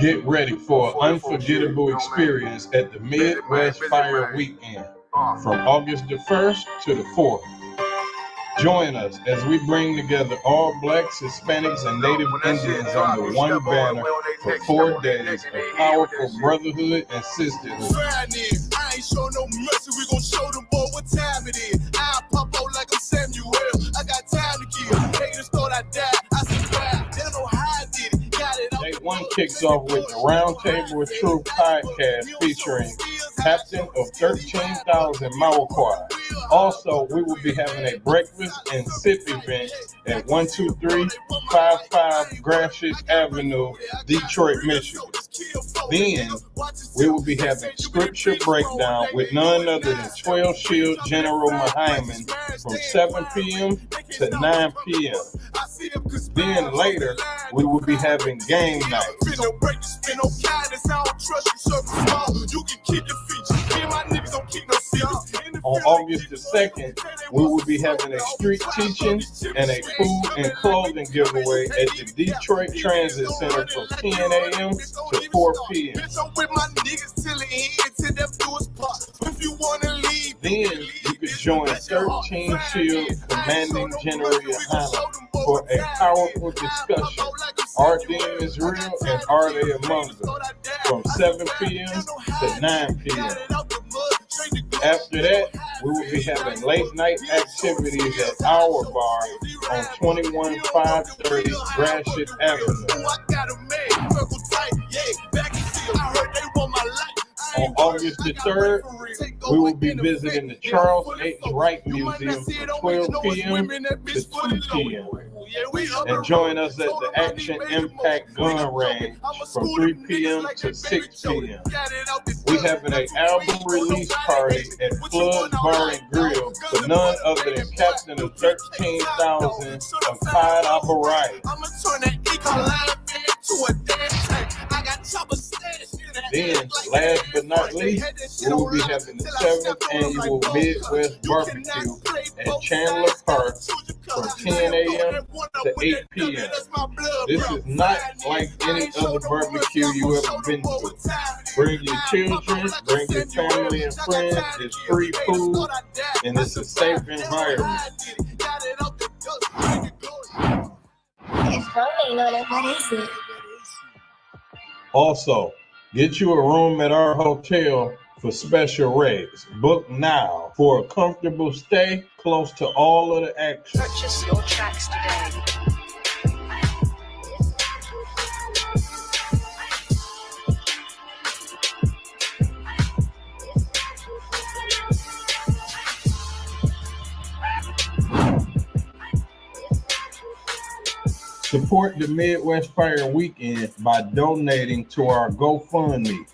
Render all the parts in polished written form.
Get ready for an unforgettable experience at the Midwest Fire Weekend from August the 1st to the 4th. Join us as we bring together all Blacks, Hispanics, and Native Indians under one banner for 4 days of powerful brotherhood and sisterhood. I ain't show no mercy, we gon' show them boy what time it is. I'll pop out like I'm Samuel, I got time to kill. Haters thought I died, I survived, they don't know how I did it. Got it Day 1 kicks off with the Roundtable with Truth podcast featuring Captain of 13,000 Milwaukee. Also, we will be having a breakfast and sip event at 12355 Gratiot Avenue, Detroit, Michigan. Then, we will be having scripture breakdown with none other than 12 Shield General Muhammad from 7 p.m. to 9 p.m. Then later, we will be having game night. On August the 2nd, we will be having a street teaching and a food and clothing giveaway at the Detroit Transit Center from 10 a.m. to 4 p.m. Then you can join 13 Shield Commanding General Yohana for a powerful discussion. Our demon is real and are they among us? From 7 p.m. to 9 p.m. After that, we will be having late night activities at our bar on 21530 Gratiot Avenue. On August the 3rd, we will be visiting the Charles H. Wright Museum from 12 p.m. to 2 p.m. And join us at the Action Impact Gun Range from 3 p.m. to 6 p.m. We're having an album release party at Flood Bar and Grill for none other than Captain of 13,000 of Pied Operatic. Then, last but not least, we will be having the 7th annual Midwest Barbecue at Chandler Park from 10 a.m. to 8 p.m. This is not like any other barbecue you ever been to. Bring your children, bring your family and friends. It's free food and it's a safe environment. It's funny, what is it? Also, get you a room at our hotel for special rates. Book now for a comfortable stay close to all of the action. Purchase your tracks today. Support the Midwest Fire Weekend by donating to our GoFundMe.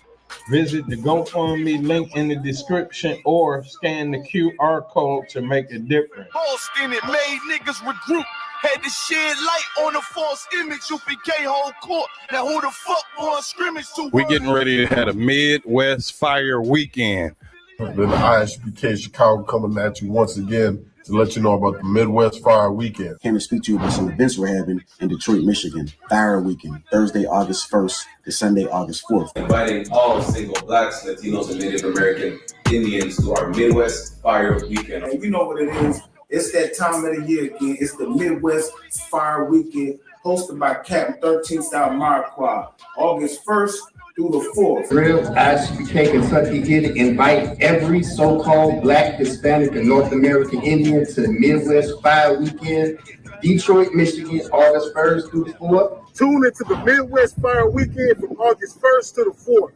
Visit the GoFundMe link in the description or scan the QR code to make a difference. Boston, it made niggas regroup. Had to shed light on the false image. UPK whole court. Now who the fuck won scrimmage to? We're getting ready to have a Midwest Fire Weekend. Then the Isupk Chicago coming at you once again to let you know about the Midwest Fire Weekend. Came to speak to you about some events we're having in Detroit, Michigan. Fire Weekend, Thursday, August 1st to Sunday, August 4th. Inviting all single Blacks, Latinos, and Native American Indians to our Midwest Fire Weekend. And you know what it is. It's that time of the year again. It's the Midwest Fire Weekend, hosted by Captain 13,000 Marquardt, August 1st through the 4th. Real Isupk Kentucky here to invite every so-called Black, Hispanic, and North American Indian to the Midwest Fire Weekend, Detroit, Michigan, August 1st through the 4th. Tune into the Midwest Fire Weekend from August 1st to the 4th.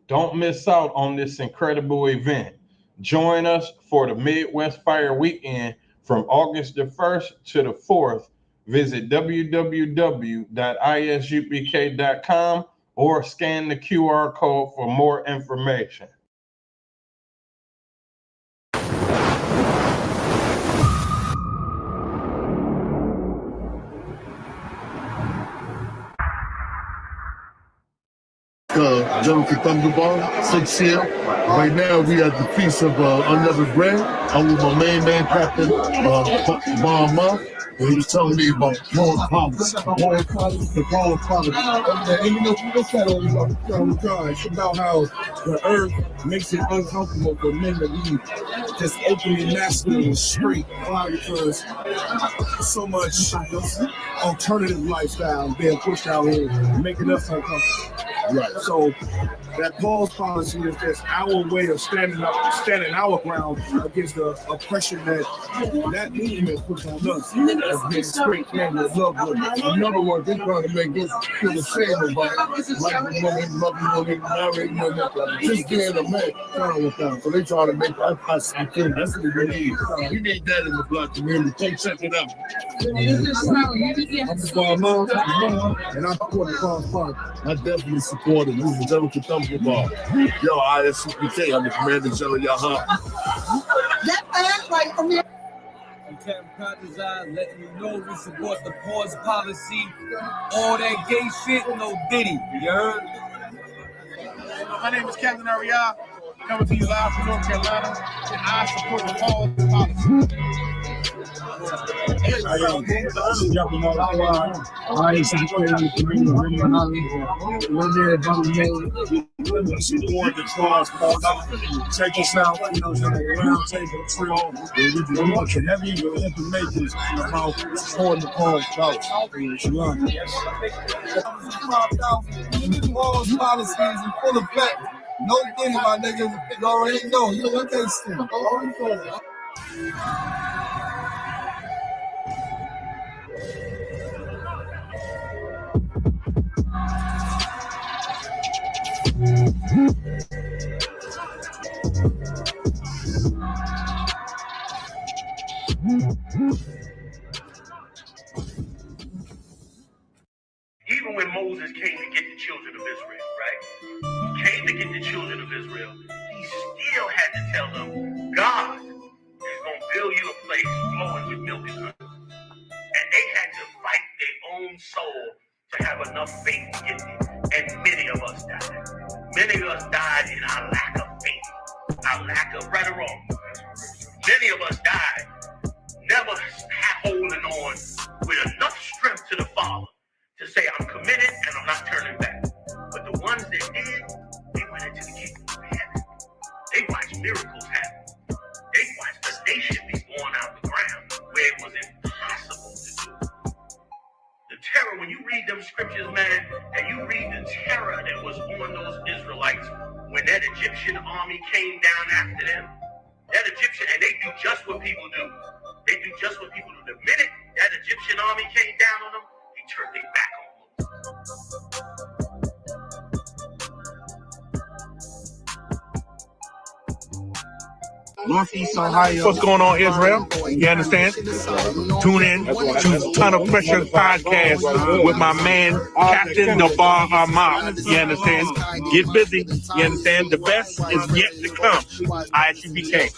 Don't miss out on this incredible event. Join us for the Midwest Fire Weekend from August the 1st to the 4th. Visit www.isupk.com or scan the QR code for more information. Jonathan Thunderball, 6 here. Right now, we at the Feast of Unleavened Bread. I'm with my main man, Captain Bahama. And he was telling me about Paul Thomas. Paul Thomas. And you know, if you look at it, it's about how the earth makes it uncomfortable for men to be just openly masculine and straight. Why? Because so much alternative lifestyle being pushed out here, making us uncomfortable. Right. So that Paul's policy is just our way of standing our ground against the oppression that movement puts on us as being straight men with love women. In other words, they're trying to make us feel the same about like women, loving women, married women, just being a man, kind of thing. So they try to make us feel that's what we need. We need that in the black community. Check it out. I'm the Bahama, and I support the Cross Park. I definitely support it. This is the Jonathan Thunderball. Yo, Isupk, I'm the commander general of your heart. That fast right from here. I'm Captain Condesire, letting you know we support the pause policy. All that gay shit, no Diddy. You heard? My name is Captain Ariel, coming to you live from North Carolina, and I support the pause policy. Support the cause. Check us out. You know, round table trill. We're watching heavy information about supporting the cause. Pause policies in full effect. No thing, my niggas. You already know. You know what they say. Even when Moses came to get the children of Israel, right? He came to get the children of Israel. He still had to tell them, God is going to build you a place flowing with milk and honey. And they had to fight their own soul to have enough faith to get there. And many of us died. Many of us died in our lack of faith, our lack of right or wrong. Many of us died never holding on with enough strength to the Father to say, I'm committed and I'm not turning back. But the ones that did, they went into the kingdom of heaven. They watched miracles happen. They watched the nation be born out the ground where it was impossible to do. The terror, when you read them scriptures, man, and you read the terror that was on those Israelites when that Egyptian army came down after them, that Egyptian, and they do just what people do. They do just what people do. The minute that Egyptian army came down on them, they turned their back on Northeast Ohio. What's going on, Israel? You understand? Tune in to Ton of Pressure podcast with my man, Captain Dabar Ahmad. You understand? Get busy. You understand? The best is yet to come. Isupk.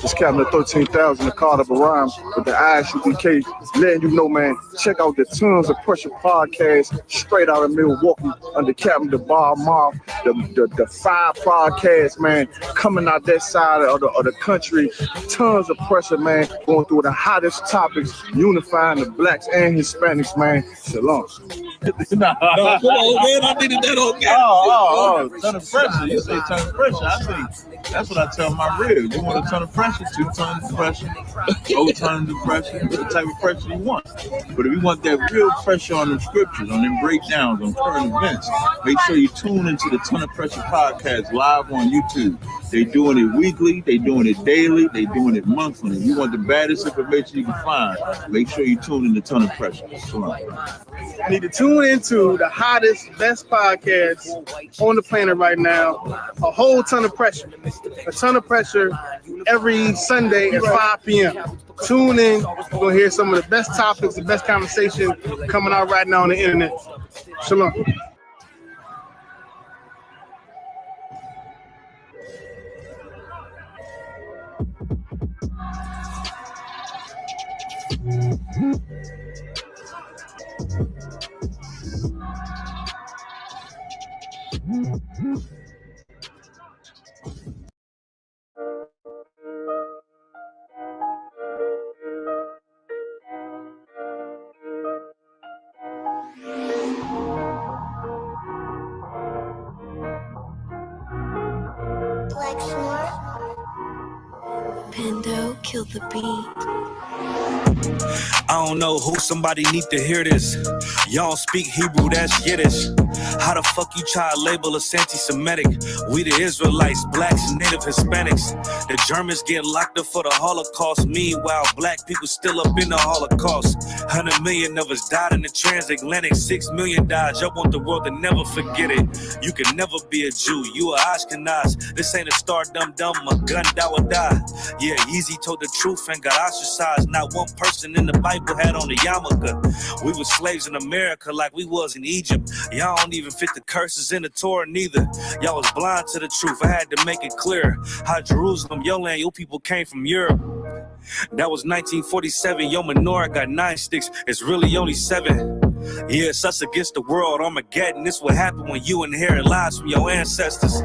It's Captain 13,000, the card of a rhyme with the Isupk, letting you know, man, check out the Tons of Pressure podcast straight out of Milwaukee under Captain Dabar Ahmad. The 5 podcasts, man, coming out that side of the country. Tons of pressure, man, going through the hottest topics, unifying the blacks and Hispanics, man. Shalom. No, come on, man. I needed that on camera. Ton of pressure. You say ton of pressure. I think that's what I tell my rib. You want a ton of pressure, 2 tons of pressure, 4 tons of pressure, the type of pressure you want. But if you want that real pressure on the scriptures, on them breakdowns, on current events, make sure you tune into the Ton of Pressure podcast live on YouTube. They doing it weekly, they doing it daily, they doing it monthly. If you want the baddest information you can find, make sure you tune in to Ton of Pressure. You need to tune into the hottest, best podcast on the planet right now. A whole ton of pressure. A ton of pressure every Sunday at 5 p.m. Tune in. You're going to hear some of the best topics, the best conversation coming out right now on the internet. Shalom. Pando killed the beat. I don't know who, somebody need to hear this. Y'all don't speak Hebrew, that's Yiddish. How the fuck you try to label us anti-Semitic? We the Israelites, blacks, and native Hispanics. The Germans get locked up for the Holocaust. Meanwhile, black people still up in the Holocaust. 100 million of us died in the transatlantic. 6 million died. Y'all want the world to never forget it. You can never be a Jew. You a Ashkenaz. This ain't a star dum-dum. A gun die or die. Yeah, Yeezy told the truth and got ostracized. Not one person in the Bible had on the yarmulke. We were slaves in America like we was in Egypt. Y'all don't even fit the curses in the Torah neither. Y'all was blind to the truth. I had to make it clear how Jerusalem, your land, your people came from Europe. That was 1947. Your menorah got 9 sticks. It's really only 7. Yeah, it's us against the world. Armageddon. This what happened when you inherit lies from your ancestors.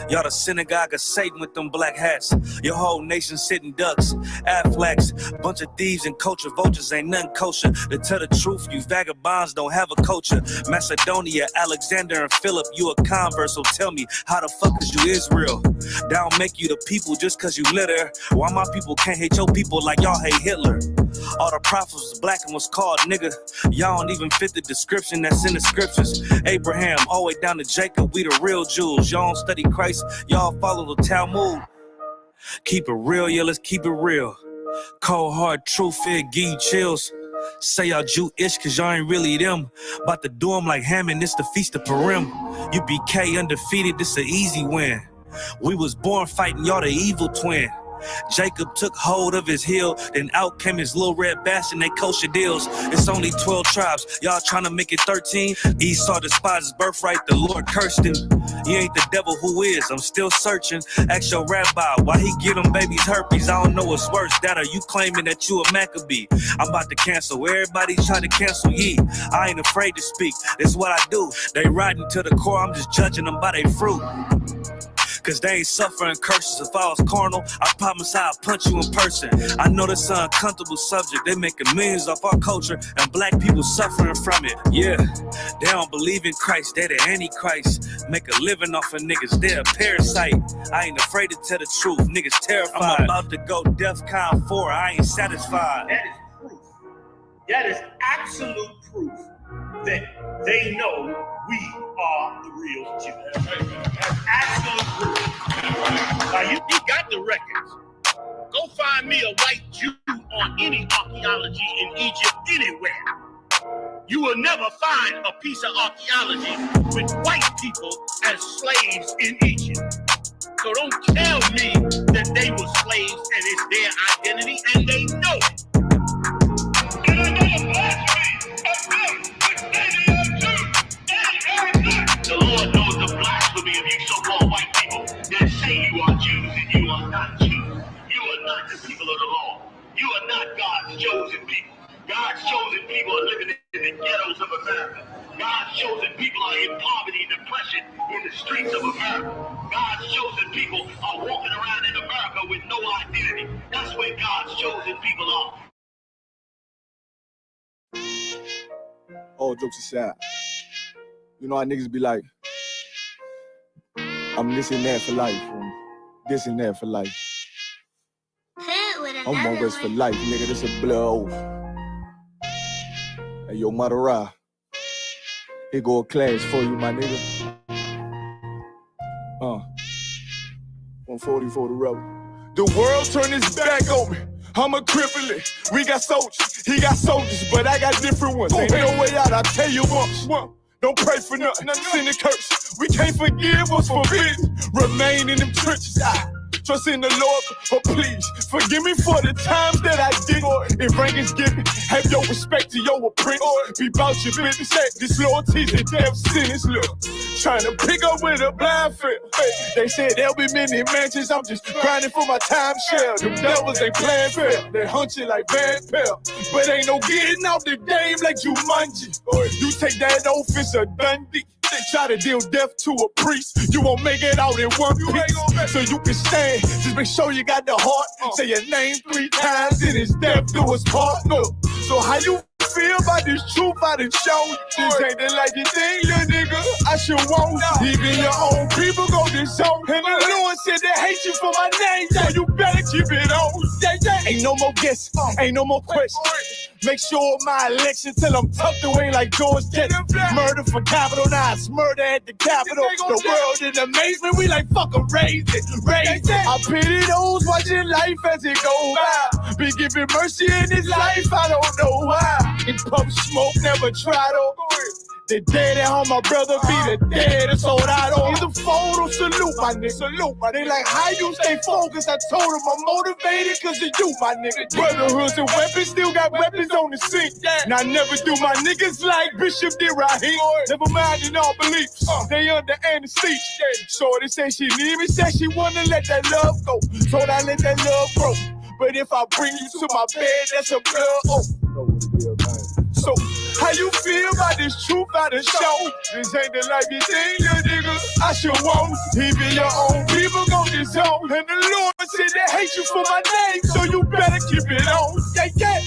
Y'all the synagogue of Satan with them black hats. Your whole nation sitting ducks, Aflacs, bunch of thieves and culture vultures ain't nothing kosher. To tell the truth, you vagabonds don't have a culture. Macedonia, Alexander and Philip, you a convert, so tell me, how the fuck is you Israel? That don't make you the people just cause you litter. Why my people can't hate your people like y'all hate Hitler? All the prophets was black and was called nigga. Y'all don't even fit the description that's in the scriptures. Abraham, all the way down to Jacob, we the real Jews. Y'all don't study Christ, y'all follow the Talmud. Keep it real, yeah, let's keep it real. Cold hard truth, it give you chills. Say y'all Jewish cause y'all ain't really them. About to do them like Hammond, it's the Feast of Purim. UBK undefeated, this an easy win. We was born fighting, y'all the evil twin. Jacob took hold of his heel, then out came his little red bastard, they kosher deals. It's only 12 tribes, y'all trying to make it 13. Esau despised his birthright, the Lord cursed him. He ain't the devil, who is? I'm still searching. Ask your rabbi, why he give them babies herpes? I don't know what's worse, that or you claiming that you a Maccabee. I'm about to cancel, everybody trying to cancel ye. I ain't afraid to speak, that's what I do. They riding to the core, I'm just judging them by their fruit. Cause they ain't suffering curses. If I was carnal, I promise I'll punch you in person. I know that's an uncomfortable subject. They making millions off our culture and black people suffering from it. Yeah, they don't believe in Christ. They the Antichrist. Make a living off of niggas. They're a parasite. I ain't afraid to tell the truth. Niggas terrified. I'm about to go DEFCON 4. I ain't satisfied. That is proof. That is absolute proof that they know we are the real Jews. That's absolute proof. Now you got the records. Go find me a white Jew on any archaeology in Egypt anywhere. You will never find a piece of archaeology with white people as slaves in Egypt. So don't tell me that they were slaves and it's their identity, and they know it. And I know the blasphemy of them. The Lord knows the blasphemy of you so-called white people that say you are Jews and you are not Jews. You are not the people of the law. You are not God's chosen people. God's chosen people are living in the ghettos of America. God's chosen people are in poverty and depression in the streets of America. God's chosen people are walking around in America with no identity. That's where God's chosen people are. All jokes aside, you know how niggas be like, I'm this and that for life, and this and that for life. I'm on rest for life, nigga, this a blow. Hey, yo, Madara, here go a class for you, my nigga. 140 for the rebel. The world turned its back on me. I'm a cripple. We got soldiers, he got soldiers, but I got different ones. Ain't no way out, I tell you once. Don't pray for nothing, sin and curse. We can't forgive what's forbidden. Remain in them trenches. Trust in the Lord, but please forgive me for the times that I did. If rank is given, have your respect to your apprentice. Be about your business. This loyalty's a damn sentence. Look, trying to pick up with a blind fail. They said there'll be many mansions. I'm just grinding for my time share. Them devils ain't playing fair. They hunt you like Van Pelt, but ain't no getting out the game like Jumanji. You take that oath, it's a Dundee. They try to deal death to a priest. You won't make it out in one piece. So you can stand. Just make sure you got the heart. Say your name 3 times and it's death do us part. No. So how you feel about this truth I done shown? This ain't the like you think, little nigga. I should want. Even your own people go disown. And the Lord said they hate you for my name, so you better keep it on. Ain't no more guessing, ain't no more questions. Make sure my election till I'm tucked away like George Jetson. Murder for capital, now it's murder at the Capitol. The world in amazement, we like fuck 'em, raise it, raise it. I pity those watching life as it go by. Be giving mercy in this life, I don't know why. In pump smoke, never try to. The dead at home, my brother be the dead, it's all I don't. Either fold or salute, my nigga. Salute, my nigga. They like, how you stay focused? I told him I'm motivated cause of you, my nigga. Brotherhoods and weapons, still got weapons on the scene. And I never do my niggas like Bishop did Raheem. Never mind in all beliefs, they under anesthesia. Shorty say she need me, said she wanna let that love go. Told I let that love grow. But if I bring you to my bed, that's a blood oath. So, how you feel about this truth I done shown? This ain't the life you think, little nigga. I should want. Even your own people go disown. And the Lord said they hate you for my name, so you better keep it on. Yeah, yeah.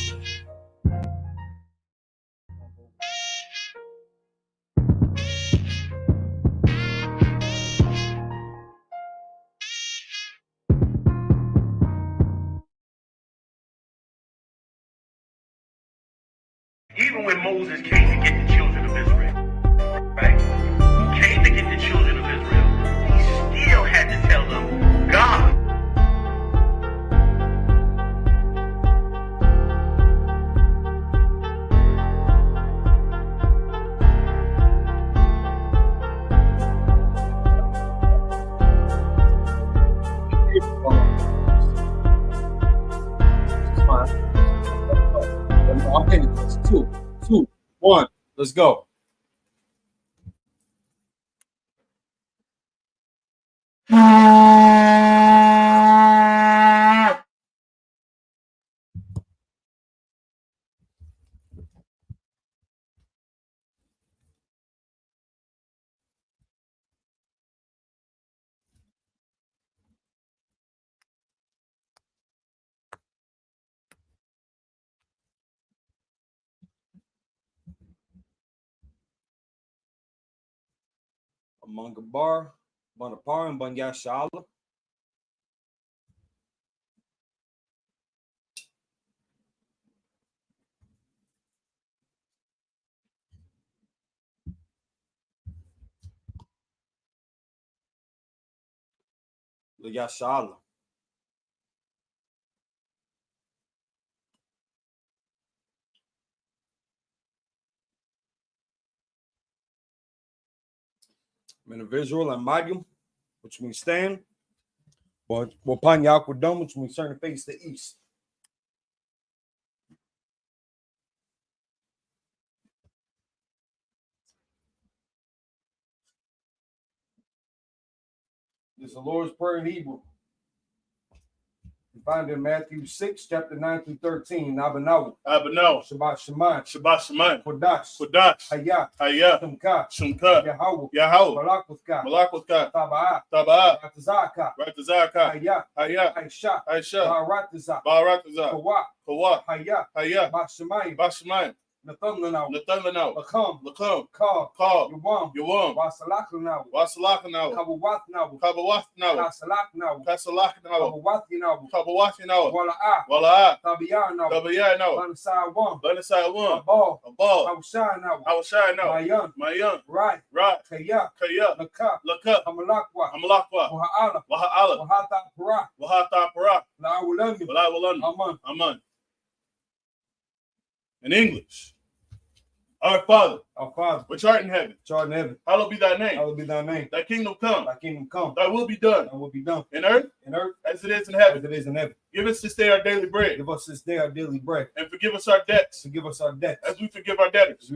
Even when Moses came to get the children of Israel, right? He came to get the children of Israel. He still had to tell them, God. Two, one, let's go. Among bar, Bonapar, and Banyashala. Yashala. Men of Israel and Madium, which means stand. Wapan Yakwadum, which means turn to face the east. This is the Lord's Prayer in Hebrew. You find it in Matthew 6, chapter 9 through 13. Abanaw. Shabbat Shemayim. Kodash. Hayah. Shumka. Yahweh. Malakwathka. Taba'ah. Ratazaka. Hayah. Aisha. Baratazah. Kawah. Hayah. Bashamayim. Nathanlanau. Lakam. Ka. Yawam. Wasalaklanau. Kabawathnaw. Kasalaknaw. Kabawathnaw. Wala'ah. Tabiyanau. Banasai 1. Abal. Awashanaw. Mayan. Right. Kaya. Laka. Hamalakwa. Wahata Parak. La'awalani. In English, our Father, which art in heaven, hallowed be thy name. Thy kingdom come. Thy will be done. In earth, as it is in heaven. Give us this day our daily bread. And forgive us our debts. As we forgive our debtors.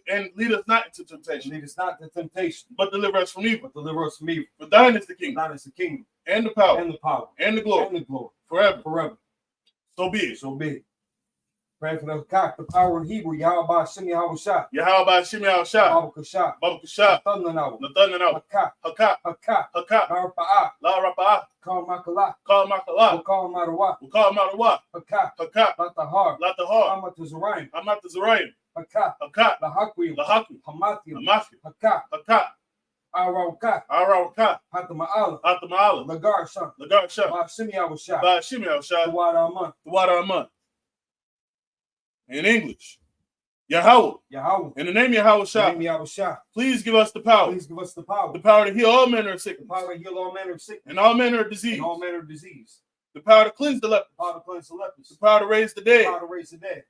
And lead us not into temptation. But deliver us from evil. For thine is the kingdom. And the power. And the glory. Forever. So be it. Pray for the cock, the power in Hebrew. Yahweh Shimi Hawashah. Yahweh Shimi Hawashah. Baba Kashah. Baba Kashah. Nathanaw. Nathanaw. Hakak. Hakak. Hakak. Hakak. La Rapa'ah. La Rapa'ah. Call Makala. Call Makala. Call Marawa. Call Marawa. Hakak. Hakak. Latahar. Latahar. Amatazarayim. Amatazarayim. Hakak. Hakak. Lahakwi. Lahakwi. Hamathim. Hamathim. Hakak. Hakak. Arawka. Arawka. Hatama'ala. Hatama'ala. Lagar Shah. Lagar Shah. Ba Shimi Hawashah. Ba Shimi Hawashah. The water Aman. The water Aman. In English, Yahweh. Yahweh. In the name of Yahweh, please give us the power. Please give us the power. The power to heal all manner of sickness. The power to heal all manner of sickness. And all manner of disease. And all manner of disease. The power to cleanse the lepers. The power to cleanse the lepers. The power to raise the dead. The power to raise the dead.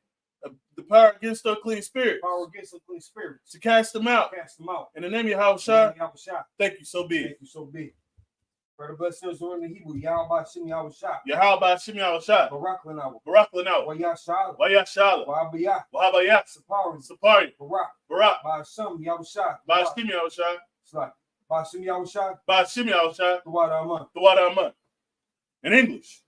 The power against unclean spirits. Power against unclean spirits. To cast them out. Cast them out. In the name of Yahweh, thank you, so be it. Thank you, so be it. For the blessings are in the Hebrew, Yahweh Shimi Hawashah. Yahweh Shimi Hawashah. Barak Lanawa. Barak Lanawa. Wayashala. Wayashala. Wahabayah. Wahabayah. Sapari. Sapari. Barak. Barak. Ba'asham Yahushah. Ba'ashim Yahushah. It's like Ba'ashim Yahushah. Ba'ashim Yahushah. The water Aman. The water Aman. In English,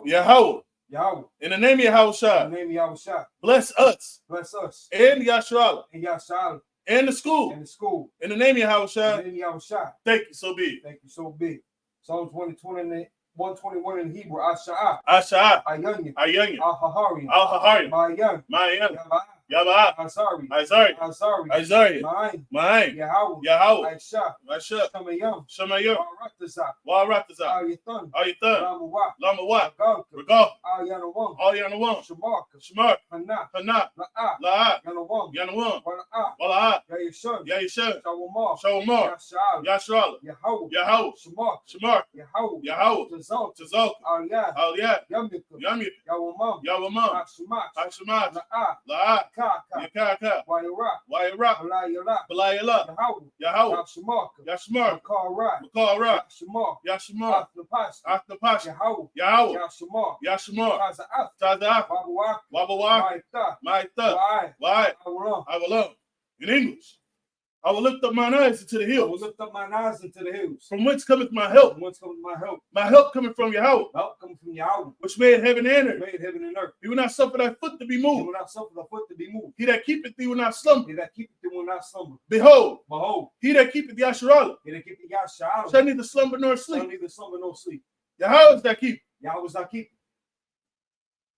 Yahweh. Yahweh. In the name of Yahweh. In the name of Yahweh. Bless us. Bless us. And Yasharallah. And Yasharallah. And the school. And the school. In the name of Yahweh. In the name of Yahweh. Thank you, so be it. Thank you, so be it. Psalms 121 in Hebrew. Asha'ah. Asha'ah. Ayanya. Ayanya. Al-Hahari. Al-Hahari. Ma'ayan. Ma'ayan. Yaba'ah. Yaba'ah. Azari. Azari. Azari. Azari. Ma'ayin. Ma'ayin. Yahweh. Yahweh. Aisha. Aisha. Shamayam. Shamayam. Wa'aratazah. Wa'aratazah. Al-Yathan. Al-Yathan. Lamawa. Lamawa. Regalka. Regal. Al-Yanawam. Al-Yanawam. Shamarka. Shamarka. Hana. Hana. La'a. La'a. Yanawam. Yanawam. Wala'ah. Wala'ah. Yayishun. Yayishun. Shawamar. Shawamar. Yasha'al. Yasharallah. Yahweh. Yahweh. Shamarka. Shamarka. Yahweh. Yahweh. Tazal. Tazal. Al-Yad. Al-Yad. Yamika. Yamika. Yawamam. Yawamam. Hashimash. Hashimash. La'a. La'a. Kaka. Yakaka. Wayara. Wayara. Balayala. Balayala. Yahweh. Yahweh. Yashamarka. Yashmarka. Makara. Makara. Yashamar. Yashmar. Atnapash. Atnapash. Yahweh. Yahweh. Yashamar. Yashmar. Taza'af. Taza'af. Wabawak. Wabawak. Maita. Maita. Wa'ai. Why? Awulam. I will love. In English, I will lift up mine eyes into the I will hills. lift up mine eyes into the hills. From whence cometh my help? From whence cometh my help? My help coming from Yahweh, Help coming from Yahweh. which made heaven and earth. Made heaven and earth. He will not suffer thy foot to be He moved. will not suffer the foot to be moved. He that keepeth thee will not slumber. He that keepeth thee will not slumber. Behold, Behold, he that keepeth Yasharallah he that keepeth Yahshua shall neither slumber nor shall sleep. neither slumber nor sleep. Yahweh is that keep. Yahweh is thy keeper.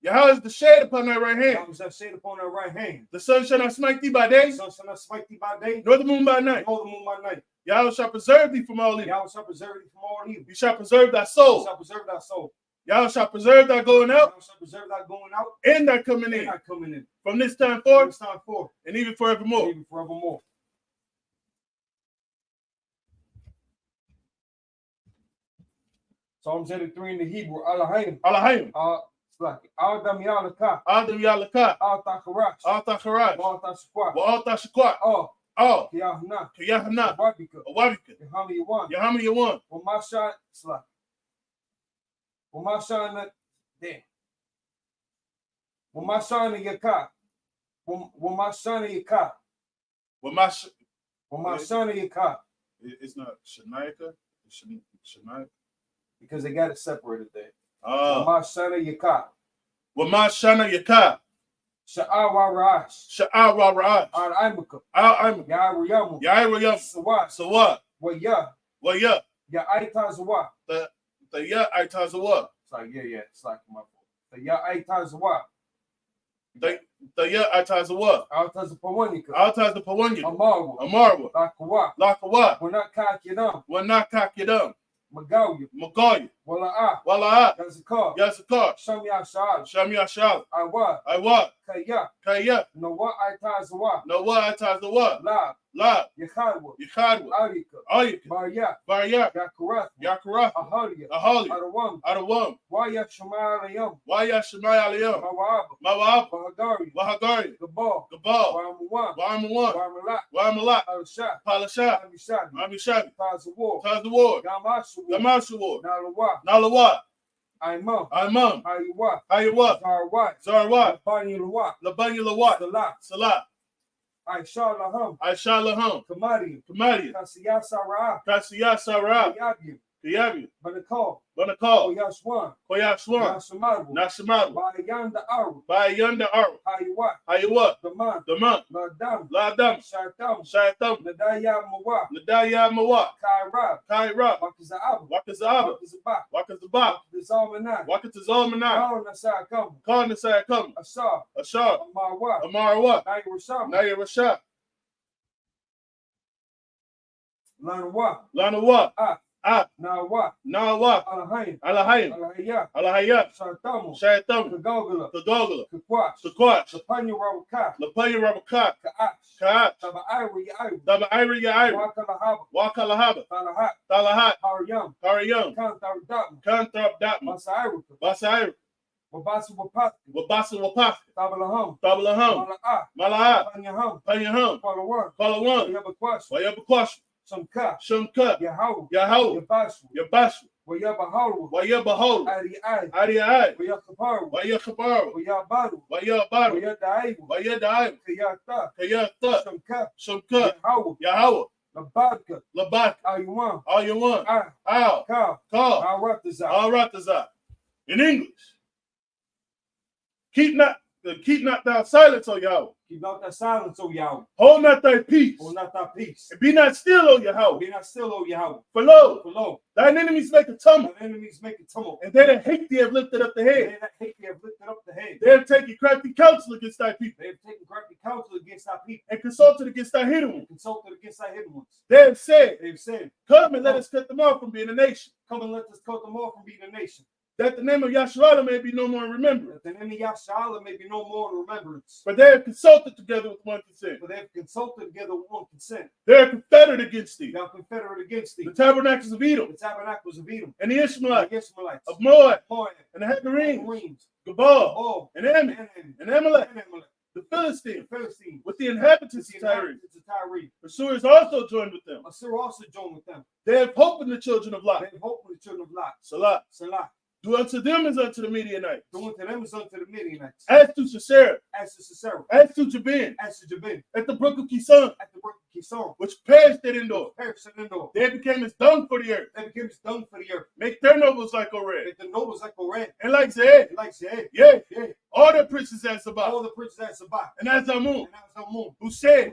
Yahweh is the shade upon thy right hand. Yahweh is thy shade upon thy right hand. The sun shall not smite thee by day, The sun shall not smite thee by day, nor the moon by night. nor the moon by night. Yahweh shall preserve thee from all evil. Yahweh shall preserve thee from all evil. He shall preserve thy He soul. shall preserve thy soul. Yahweh shall preserve thy going out Yahweh shall preserve thy going out and thy coming and in. thy coming in. From this time From forth this time forth, and even forevermore. and even forevermore. Psalms 83 in the Hebrew. Alahayim. Alahayim. Adam Yalaka. Adam Yalaka. Al Takarash. Al Takarash. Al Tashquat. Wa Tashquat. Oh. Oh. Kiyahna. Kiyahna. Wabika. Wabika. Yahami Yawan. Yahami Yawan. Wamasha. Slack. Wamasha. Damn. Wamashana Yaka. Wamashana Yaka. Wamashana Yaka. It's not Shanaika. It's Shanaika. Because they got it separated there. Wamashana Yaka. Wamashana Yaka. Sha'awa Ra'ash. Sha'awa Ra'ash. Al Imaka. Al Imaka. Yaira Yamu. Yaira Yamu. Sawat. Sawat. Waya. Waya. Ya Aita Zawa. The Ya Aita Zawa. It's like, yeah. It's like my fault. The Ya Aita Zawa. The Ya Aita Zawa. Alta Zapawanika. Alta Zapawanika. Amarwa. Amarwa. Lakawa. Lakawa. Wanakakidam. Wanakakidam. Magalia. Magalia. Wala'a. Wala'a. Yazakar. Yazakar. Shamya Sha'al. Shamya Sha'al. Iwa. Iwa. Kaya. Kaya. Nawa Aita Zawa. Nawa Aita Zawa. Lab. Lab. Yechadwa. Yechadwa. Arika. Arika. Barya. Barya. Yakarath. Yakarath. Ahalia. Ahalia. Adawam. Adawam. Waya Shemaya Alayam. Waya Shemaya Alayam. Mawab. Mawab. Wahagari. Wahagari. Gabal. Gabal. Wa'amuwan. Wa'amuwan. Wa'amalak. Wa'amalak. Palashat. Palashat. Amishad. Amishad. Tazawar. Tazawar. Gamashu. Gamashu. Nalawa. Nalawa. Imam. Imam. Ayuwa. Ayuwa. Zarwat. Zarwat. Labani Lawat. Labani Lawat. Salat. Salat. Aisha Laham. Aisha Laham. Kamari. Kamari. Kasiyah Sarah. Kasiyah Sarah. Ayagim. Kiyabi. Banakal. Banakal. Koyashwan. Koyashwan. Nashamaru. Nashamaru. Bayanda Aru. Bayanda Aru. Hayawat. Hayawat. Daman. Daman. Ladam. Ladam. Shaitam. Shaitam. Nadaya Mawa. Nadaya Mawa. Kairab. Kairab. Wakazaaba. Wakazaaba. Wakazaba. Wakazaba. Wakazalmanai. Wakazalmanai. Kal Nasai Kam. Kal Nasai Kam. Ashar. Ashar. Amarwa. Amarwa. Naya Rasham. Naya Rasham. Lanawa. Lanawa. Nawa. Nawa. Alahayim. Alahayim. Alahaya. Alahaya. Shaitamu. Shaitamu. Kagogala. Kagogala. Kakwash. Kakwash. Lapanya Rabaka. Lapanya Rabaka. Kaash. Kaash. Taba Ira Yair. Daba Ira Yair. Wakalahaba. Wakalahaba. Talahat. Talahat. Hariyam. Hariyam. Kantar Datman. Kantar Datman. Basairika. Basair. Wabasu Wapaski. Wabasu Wapaski. Tabalaham. Tabalaham. Mala'a. Mala'a. Panyaham. Panyaham. Palawan. Palawan. Wayabakwash. Wayabakwash. Shamka. Shamka. Yahaw. Yahaw. Yabashu. Yabashu. Wayabaharu. Wayabaharu. Ari Ai. Ari Ai. Wayakaparu. Wayakaparu. Wayabaru. Wayabaru. Wayadaibu. Wayadaibu. Kayata. Kayata. Shamka. Shamka. Yahaw. Yahweh. Labadka. Labak. Ayuan. All you want. Al. Kal. Aratazah. Aratazah. In English. Keep not thou silence, O Yahweh. Keep not that silence, O Yahweh. Hold not thy peace. Hold not thy peace. And be not still, O Yahweh. Be not still, O Yahweh. For lo, thine enemies make a tumult. Thine enemies make a tumult. And they that hate thee have lifted up the They head. that hate thee have lifted up the head. They have taken crafty counsel against thy people. They have taken crafty counsel against thy people. And consulted against thy hidden ones. Consulted against thy hidden ones. They have said, Come and let us cut them off from being a nation. Come and let us cut them off from being a nation. That the name of Yahshua may be no more in remembrance. That the name of Yahshua may be no more in remembrance. But they have consulted together with one consent. But they have consulted together with one consent. They are confederate against thee. They are confederate against thee. The tabernacles of Edom. The tabernacles of Edom. And the Ishmaelites. Of Moab. Moab. And the Hagarenes. Gabal. Gabal. And Ammon. And Amalek. The Philistines. With the inhabitants of Tyre. Pursuers also joined with them. They have hope in the children of Lot. Salah. Salah. Do unto them as unto the Midianites. Do unto them as unto the Midianites. As to Sisera. As to Sisera. As to Jabin. As to Jabin. At the brook of Kison. At the brook of Kison. Which perished at Endor. Perished at Endor. They became as dung for the earth. They became as dung for the earth. Make their nobles like Oreb. Make the nobles like Oreb. And like Zeed. Like Zeed. Yeah. Yeah. All their princes at Sabbath. All the princes at Sabbath. And as Amun. And as Amun. Who said,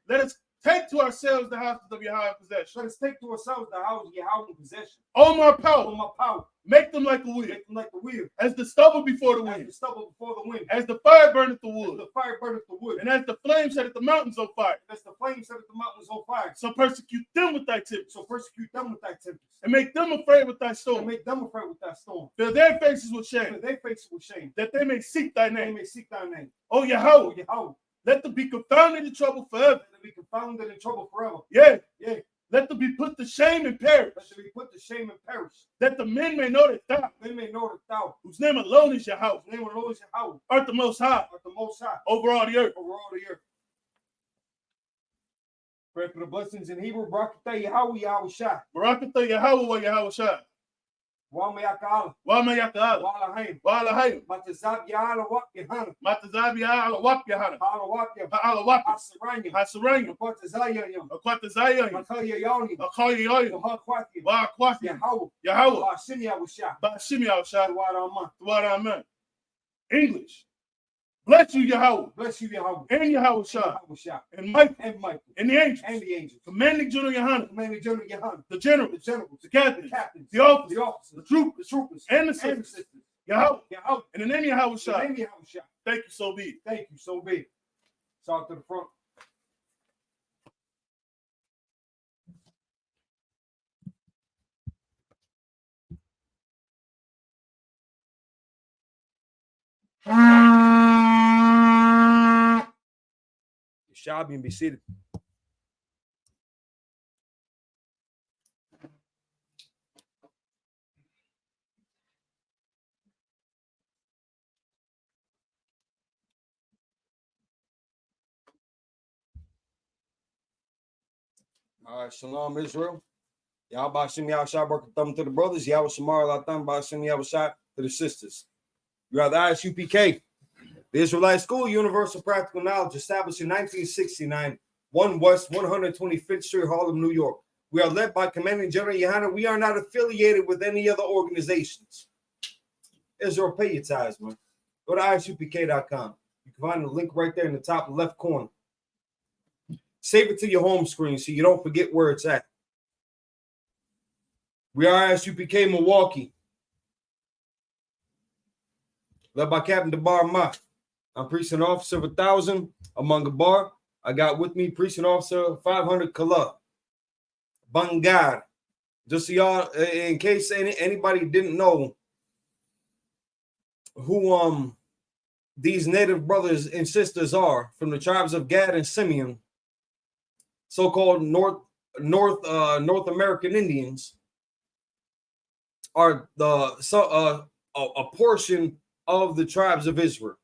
let us take to ourselves the houses of Yahweh in possession. Let us take to ourselves the houses of Yahweh in possession. Oh my power. Oh my power. Make them like a wheel. Make them like the wheel. As the stubble before the wind. As the stubble before the wind. As the fire burneth the wood. As the fire burneth the wood. And as the flame setteth the mountains on fire. As the flame setteth the mountains on fire. So persecute them with thy tempest. So persecute them with thy tempest. And make them afraid with thy storm. And make them afraid with thy storm. Fill their faces with shame. Fill their faces with shame. That they may seek thy name. They may seek thy name. Oh Yahweh. Oh Yahweh. Let them be confounded in trouble forever. Let them be confounded in trouble forever. Yeah. Yeah. Let them be put to shame and perish. Let them be put to shame and perish. That the men may know that thou, whose name alone is Yahweh, art the most high, over all the earth. Pray for the blessings in Hebrew. Barakatah Yahweh, Yahweh Shai. Barakatah Yahweh, wa Yahweh Shai. Wamayakala. Wamayakala. Walahayim. Walahayim. Matazab Yahweh Wap Yahana. Matazab Yahweh Wap Yahana. Halawap Yahana. Halawap. Hasaranya. Hasaranya. Akwatazayayam. Akwatazayayam. Makayayayam. Makayayayam. Wahakwatiyam. Wahakwatiyam. Yahweh. Yahweh. Bashim Yahweh Shai. Bashim Yahweh Shai. Tuwaraman. Tuwaraman. English. Bless you, Yahweh. Bless you, Yahweh. And Yahweh Shai. And Michael. And Michael. And the angels. And the angels. Commanding General Yohanan. Commanding General Yohanan. The general. The generals. The captains. The captains. The officers. The officers. The troopers. The troopers. And the sisters. Yahweh. Yahweh. In the name of Yahweh Shai. In the name of Yahweh Shai. Thank you, so be it. Thank you, so be it. Start to the front. Shall be seated. All right, Shalom Israel. Y'all Bashim Yahushua Baruch to the brothers. Yahweh Shamar Latam Bashim Yahushua to the sisters. You are the ISUPK, the Israelite School Universal Practical Knowledge, established in 1969, 1 West 125th Street, Harlem, New York. We are led by Commanding General Yohana. We are not affiliated with any other organizations. Israel, pay your tithes, man. Go to isupk.com. You can find the link right there in the top left corner. Save it to your home screen so you don't forget where it's at. We are Isupk Milwaukee, led by Captain Debar Mott. I'm Precinct Officer of 1,000 among the bar. I got with me Precinct Officer 500 Kala. Bangar. Just so y'all, in case anybody didn't know who these native brothers and sisters are from the tribes of Gad and Simeon, so-called North American Indians, are a portion of the tribes of Israel.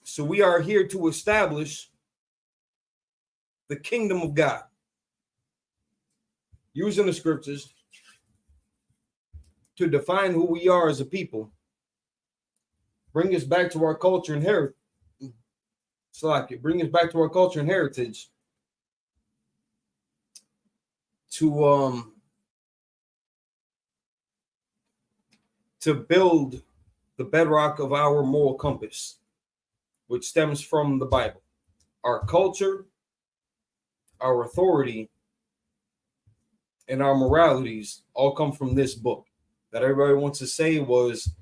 So we are here to establish the kingdom of God, using the scriptures to define who we are as a people, bring us back to our culture and heritage. Bring us back to our culture and heritage to build the bedrock of our moral compass, which stems from the Bible. Our culture, our authority, and our moralities all come from this book that everybody wants to say was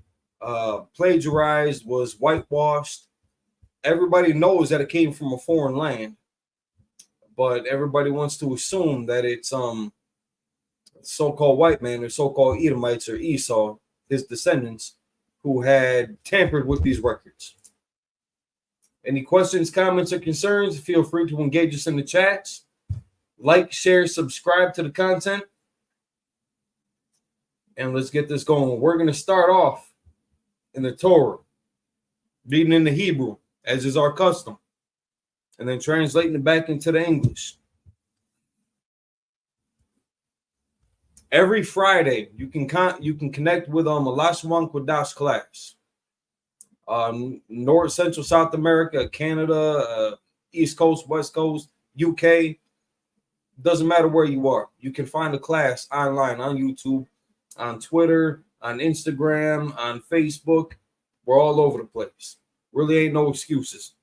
plagiarized, was whitewashed. Everybody knows that it came from a foreign land, but everybody wants to assume that it's so-called white man or so-called Edomites or Esau, his descendants, who had tampered with these records. Any questions, comments, or concerns, feel free to engage us in the chats. Like, share, subscribe to the content. And let's get this going. We're going to start off in the Torah, reading in the Hebrew, as is our custom, and then translating it back into the English. Every Friday, you can connect with a Lashwan Kodash class. North, Central, South America, Canada, East Coast, West Coast, UK. Doesn't matter where you are. You can find a class online on YouTube, on Twitter, on Instagram, on Facebook. We're all over the place. Really ain't no excuses.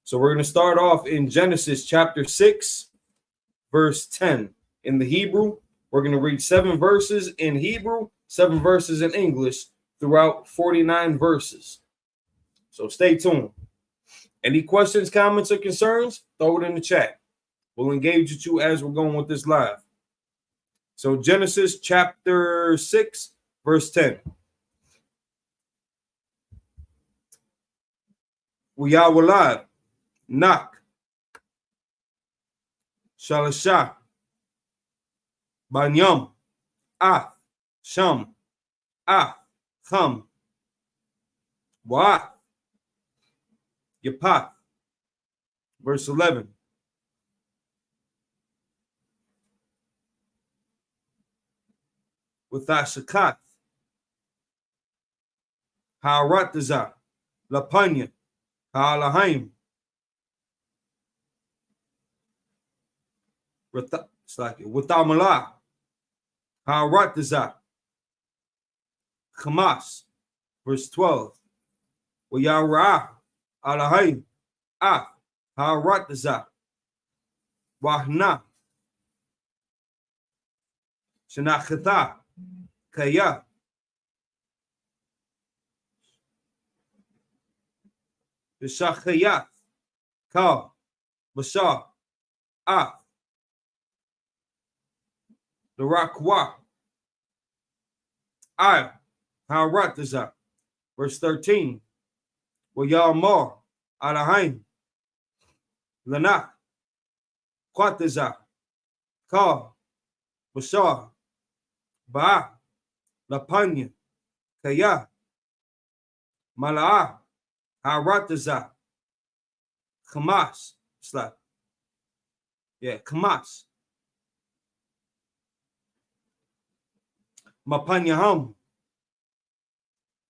So we're going to start off in Genesis chapter 6, verse 10. In the Hebrew, we're going to read 7 verses in Hebrew, 7 verses in English throughout 49 verses. So stay tuned. Any questions, comments, or concerns, throw it in the chat. We'll engage with you as we're going with this live. So Genesis chapter 6, verse 10. Uyawalad, Nak, Shalasha, Banyam, Ah, Sham, Ah, Cham, Wa, Yapat. Verse 11. With Ashakat, Ha'arataza, Lapanya, Ha'alahaim, with Amala, Ha'arataza, Hamas, verse 12. With Yara, Alahaim, Ah, Ha'arataza, Wahna, Shanachata, Kaya, Bishachayat, Ka, Bashar, Ah, the Rakwa, I, Harataza, verse 13, Wayamar, Alahaim, Lanak, Quataza, Ka, Bashar, Ba, Lapanya, Kaya, Malaa, Harataza, Hamas, Hamas, Mapanyaham,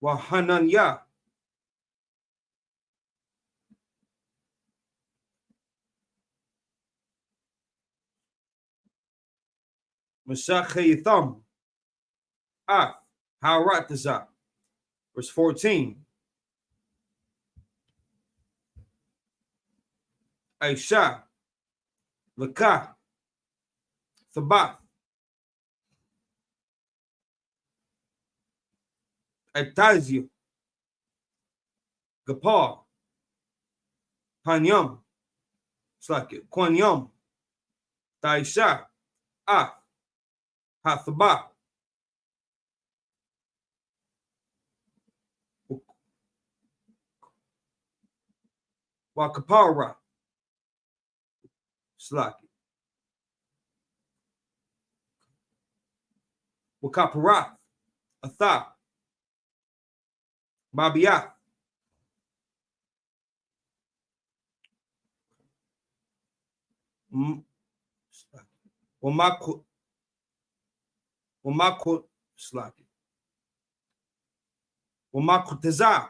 Wahananya, Meshach Af Haratazah. Verse 14. Aisha Lakah Thabath Atazio Gapar Hanyam. It's like it. Kwanyam Taisha Af Hathabah Wakapara Slaki Wakaparath Atha Babiath Wamakut Slaki Wamakutazah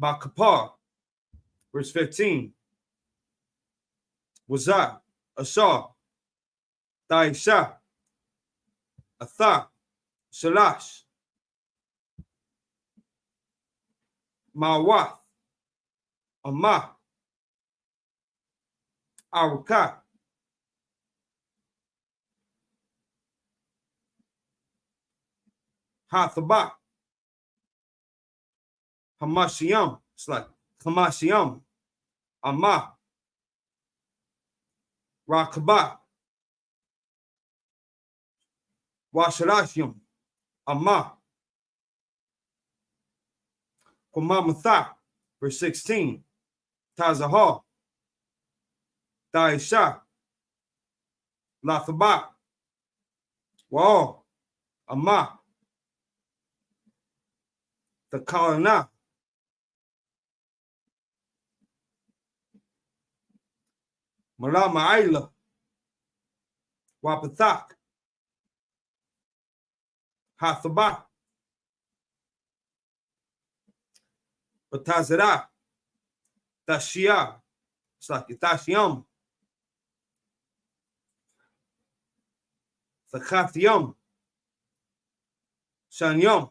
Bakapar. Verse 15. Wazah Ashar Taisha Atha Shalash Mawath Amah Arukah Hathabah Hamashiam. It's like Hamashiam Amah Rakabah Washarashim Amah Kumamatha. Verse 16. Tazahah Daisha Lathabah Wa'al Amah the Kalana Malama Aila Wapathak Hathabah Batazara Tashia. It's like Tashiam Thakathiam Shanyam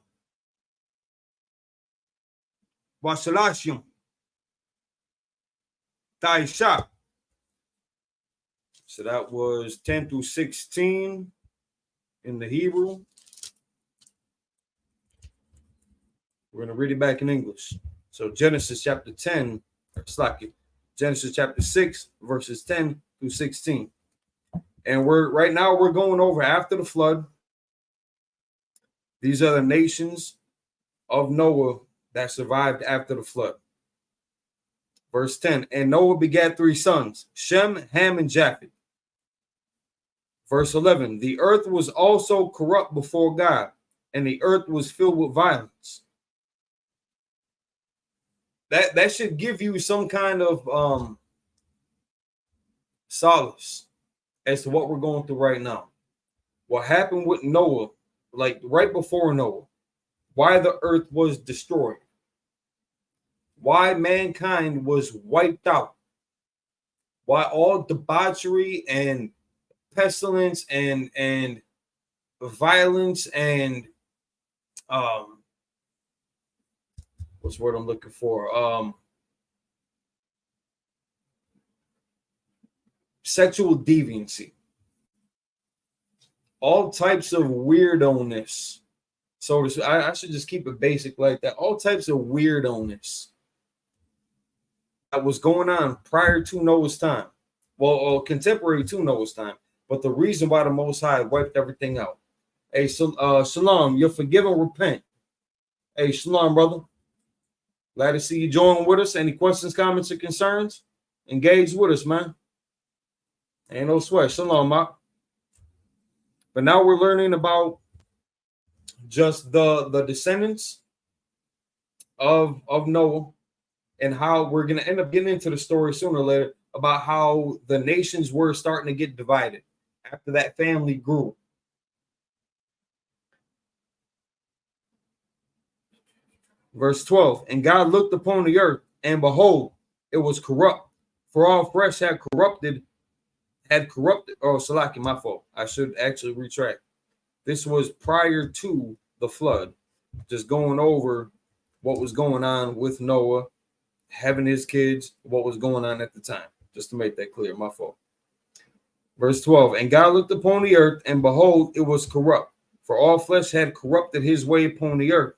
Washalashim Taisha. So that was 10 through 16 in the Hebrew. We're going to read it back in English. So Genesis chapter 10, Genesis chapter 6, verses 10 through 16. And we're going over after the flood. These are the nations of Noah that survived after the flood. Verse 10, and Noah begat 3 sons, Shem, Ham, and Japheth. Verse 11, the earth was also corrupt before God, and the earth was filled with violence. That should give you some kind of solace as to what we're going through right now. What happened with Noah, like right before Noah, why the earth was destroyed, why mankind was wiped out, why all debauchery and pestilence and violence and what's the word I'm looking for? Sexual deviancy, all types of weirdo-ness. So I should just keep it basic like that. All types of weirdo-ness that was going on prior to Noah's time. Well, contemporary to Noah's time. But the reason why the Most High wiped everything out. Hey, Shalom, you're forgiven, repent. Hey, Shalom, brother. Glad to see you join with us. Any questions, comments, or concerns? Engage with us, man. Ain't no sweat. Shalom, Mark. But now we're learning about just the descendants of Noah and how we're going to end up getting into the story sooner or later about how the nations were starting to get divided after that family grew. Verse 12, and God looked upon the earth, and behold, it was corrupt, for all flesh had corrupted. Oh, Salaki, my fault. I should actually retract. This was prior to the flood, just going over what was going on with Noah, having his kids, what was going on at the time, just to make that clear, my fault. Verse 12, and God looked upon the earth, and behold, it was corrupt, for all flesh had corrupted his way upon the earth.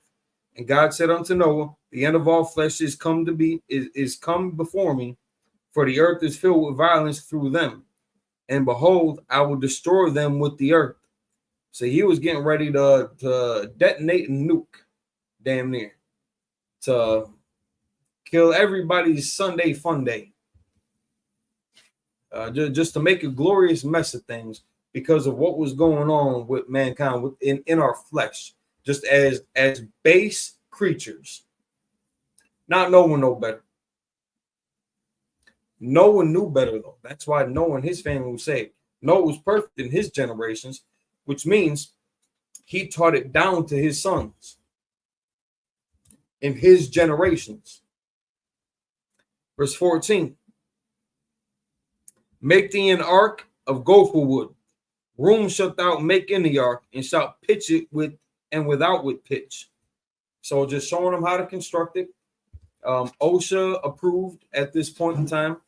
And God said unto Noah, the end of all flesh is come before me, for the earth is filled with violence through them. And behold, I will destroy them with the earth. So he was getting ready to detonate a nuke, damn near, to kill everybody's Sunday fun day. Just to make a glorious mess of things because of what was going on with mankind in our flesh, just as base creatures. Not knowing no better. Noah knew better, though. That's why Noah and his family was saved. Noah was perfect in his generations, which means he taught it down to his sons in his generations. Verse 14. Make thee an ark of gopher wood. Room shalt thou make in the ark, and shalt pitch it with and without with pitch. So just showing them how to construct it. OSHA approved at this point in time.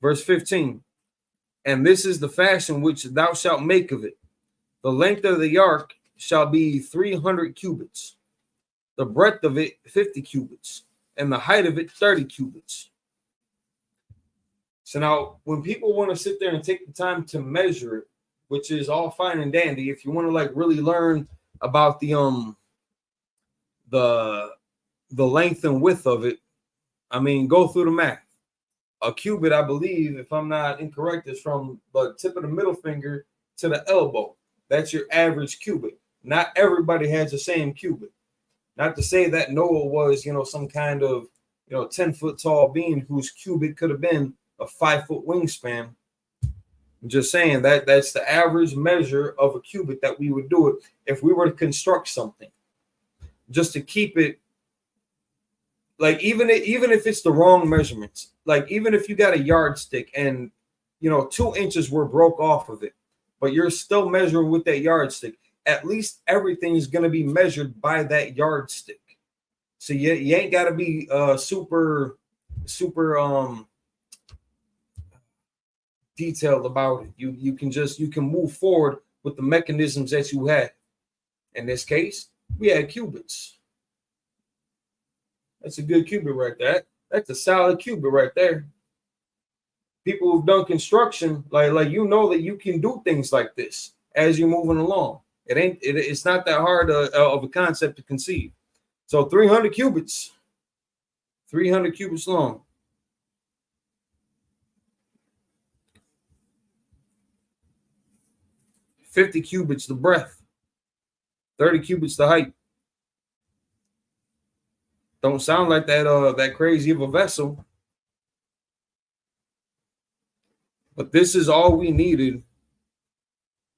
Verse 15. And this is the fashion which thou shalt make of it. The length of the ark shall be 300 cubits. The breadth of it 50 cubits. And the height of it 30 cubits. So now, when people want to sit there and take the time to measure it, which is all fine and dandy, if you want to like really learn about the length and width of it, I mean, go through the math. A cubit, I believe, if I'm not incorrect, is from the tip of the middle finger to the elbow. That's your average cubit. Not everybody has the same cubit. Not to say that Noah was, some kind of, 10-foot tall being whose cubit could have been a 5-foot wingspan. I'm just saying that's the average measure of a cubit that we would do it if we were to construct something. Just to keep it, like even if it's the wrong measurements, like even if you got a yardstick and 2 inches were broke off of it, but you're still measuring with that yardstick, at least everything is going to be measured by that yardstick. So you ain't got to be super detailed about it. You can move forward with the mechanisms that you had. In this case, we had cubits. That's a good cubit right there. That's a solid cubit right there. People who've done construction, like that you can do things like this as you're moving along. It's not that hard of a concept to conceive. So 300 cubits long. 50 cubits the breadth, 30 cubits the height. Don't sound like that crazy of a vessel. But this is all we needed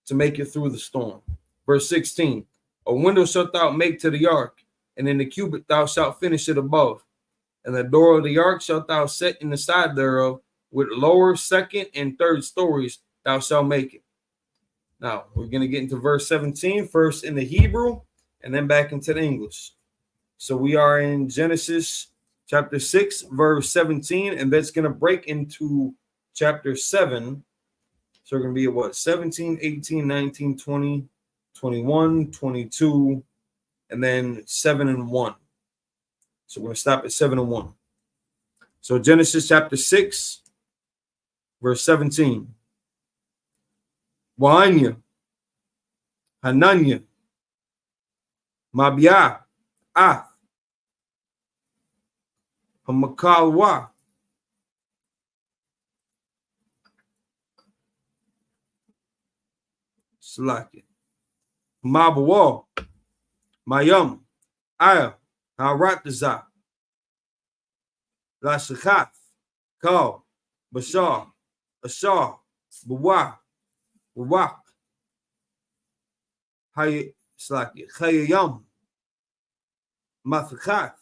to make it through the storm. Verse 16. A window shalt thou make to the ark, and in the cubit thou shalt finish it above. And the door of the ark shalt thou set in the side thereof, with lower, second, and third stories thou shalt make it. Now, we're going to get into verse 17, first in the Hebrew, and then back into the English. So we are in Genesis chapter 6, verse 17, and that's going to break into chapter 7. So we're going to be at 17, 18, 19, 20, 21, 22, and then 7 and 1. So we're going to stop at 7 and 1. So Genesis chapter 6, verse 17. Wa'anya, Hananya, Mabia, Hamakalwa, Slaki, Mabawa, Mayum, Aya, Harataza, Lashakat, Kal, Bashar, Ashar, Bawa, Wawak, Hay Slaki, Hayam, Mathakat,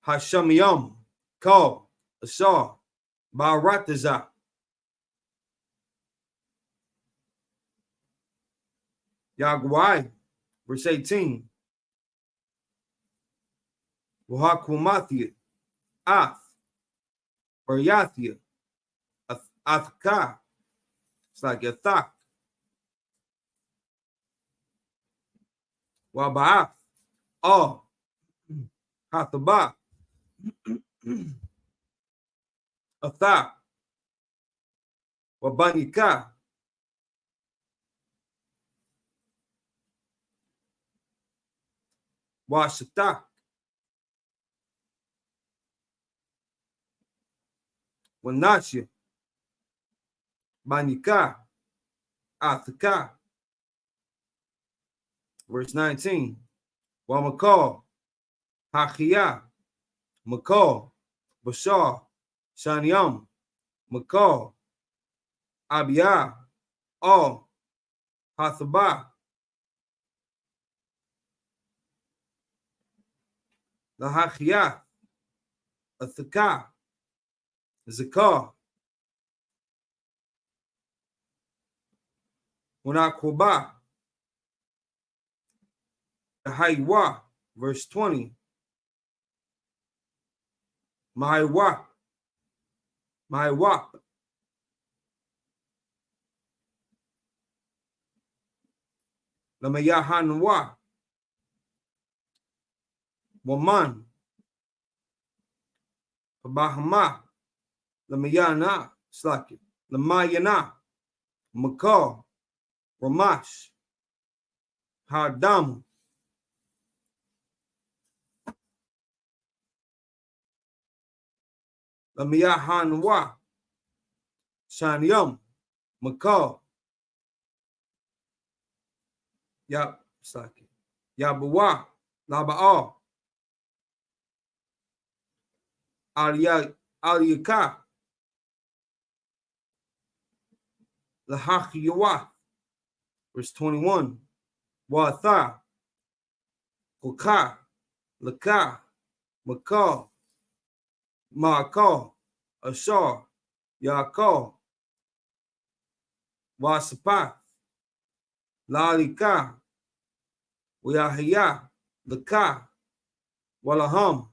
Hashamiyam, Kal, Asar, Barataza. Yaguai, verse 18. Wahakumathia, Ath, Baryathia, Athka. It's like a thak. Waba'ath, Oh, Hathaba, Atha, Wabanika, Washata, Wanasha, Banika, Athaka. Verse 19. Wamakal, Hachia, Makal, Bashar, Shanyam, Makal, Abiyah, All, Hathaba, the Hachia, Athaka, Zakar, Wanakoba, the Haywa, verse 20. Mahaiwa, Lamayahanwa, Waman, Bahama, Lamayana, Slaki, Lamayana, Makal, Ramash, Hadam, Lamayahanwa, Shanyam, Makal, Yab, Slaki, Yabawa, Laba'a, Aliyaka, Lahakiyawa, verse 21. Watha, Koka, Laka, Makal, Ma'akal, Ashar, Yakal, Wasapa, Lalika, Wayahiya, Laka, Walaham,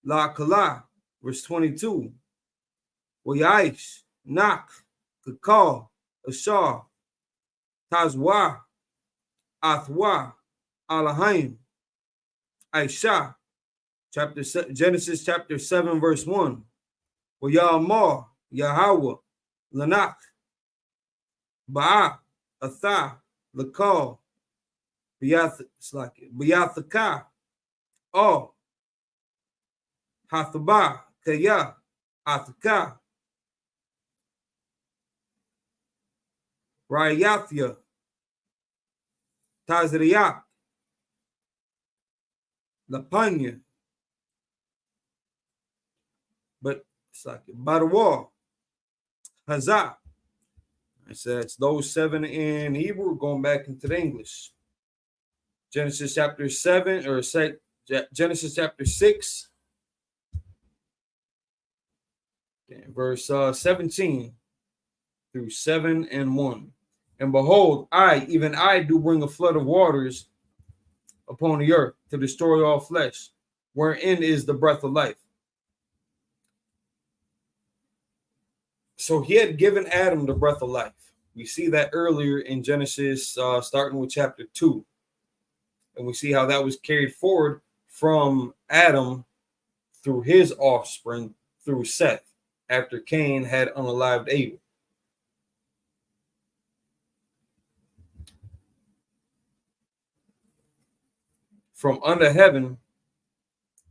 La Kala, verse 22. Wayaish, Nak, Kakal, Ashar, Tazwa, Athwa, Alahim, Aisha, Genesis chapter 7, verse 1. Wayamar, Yahweh, Lanak, Ba'a, Atha, Lakal, Biyathaka, Oh, Hathaba, Kaya, Athaka, Rayathia, Tazriyak, Lapanya, but it's like Badawar, Hazah. I said it's those 7 in Hebrew going back into the English. Genesis chapter 7 or Genesis chapter 6, verse 17 through 7 and 1. And behold, even I do bring a flood of waters upon the earth to destroy all flesh, wherein is the breath of life. So he had given Adam the breath of life. We see that earlier in Genesis, starting with chapter 2. And we see how that was carried forward from Adam through his offspring, through Seth, after Cain had unalived Abel. From under heaven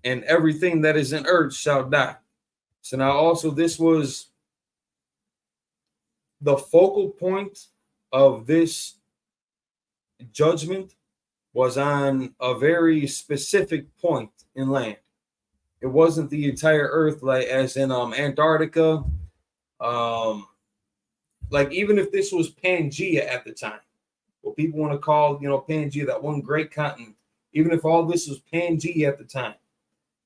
and everything that is in earth shall die. So now also this was the focal point of this judgment was on a very specific point in land. It wasn't the entire earth, like as in Antarctica. Like even if this was Pangea at the time, what people want to call, Pangea, that one great continent, even if all this was Pangea at the time,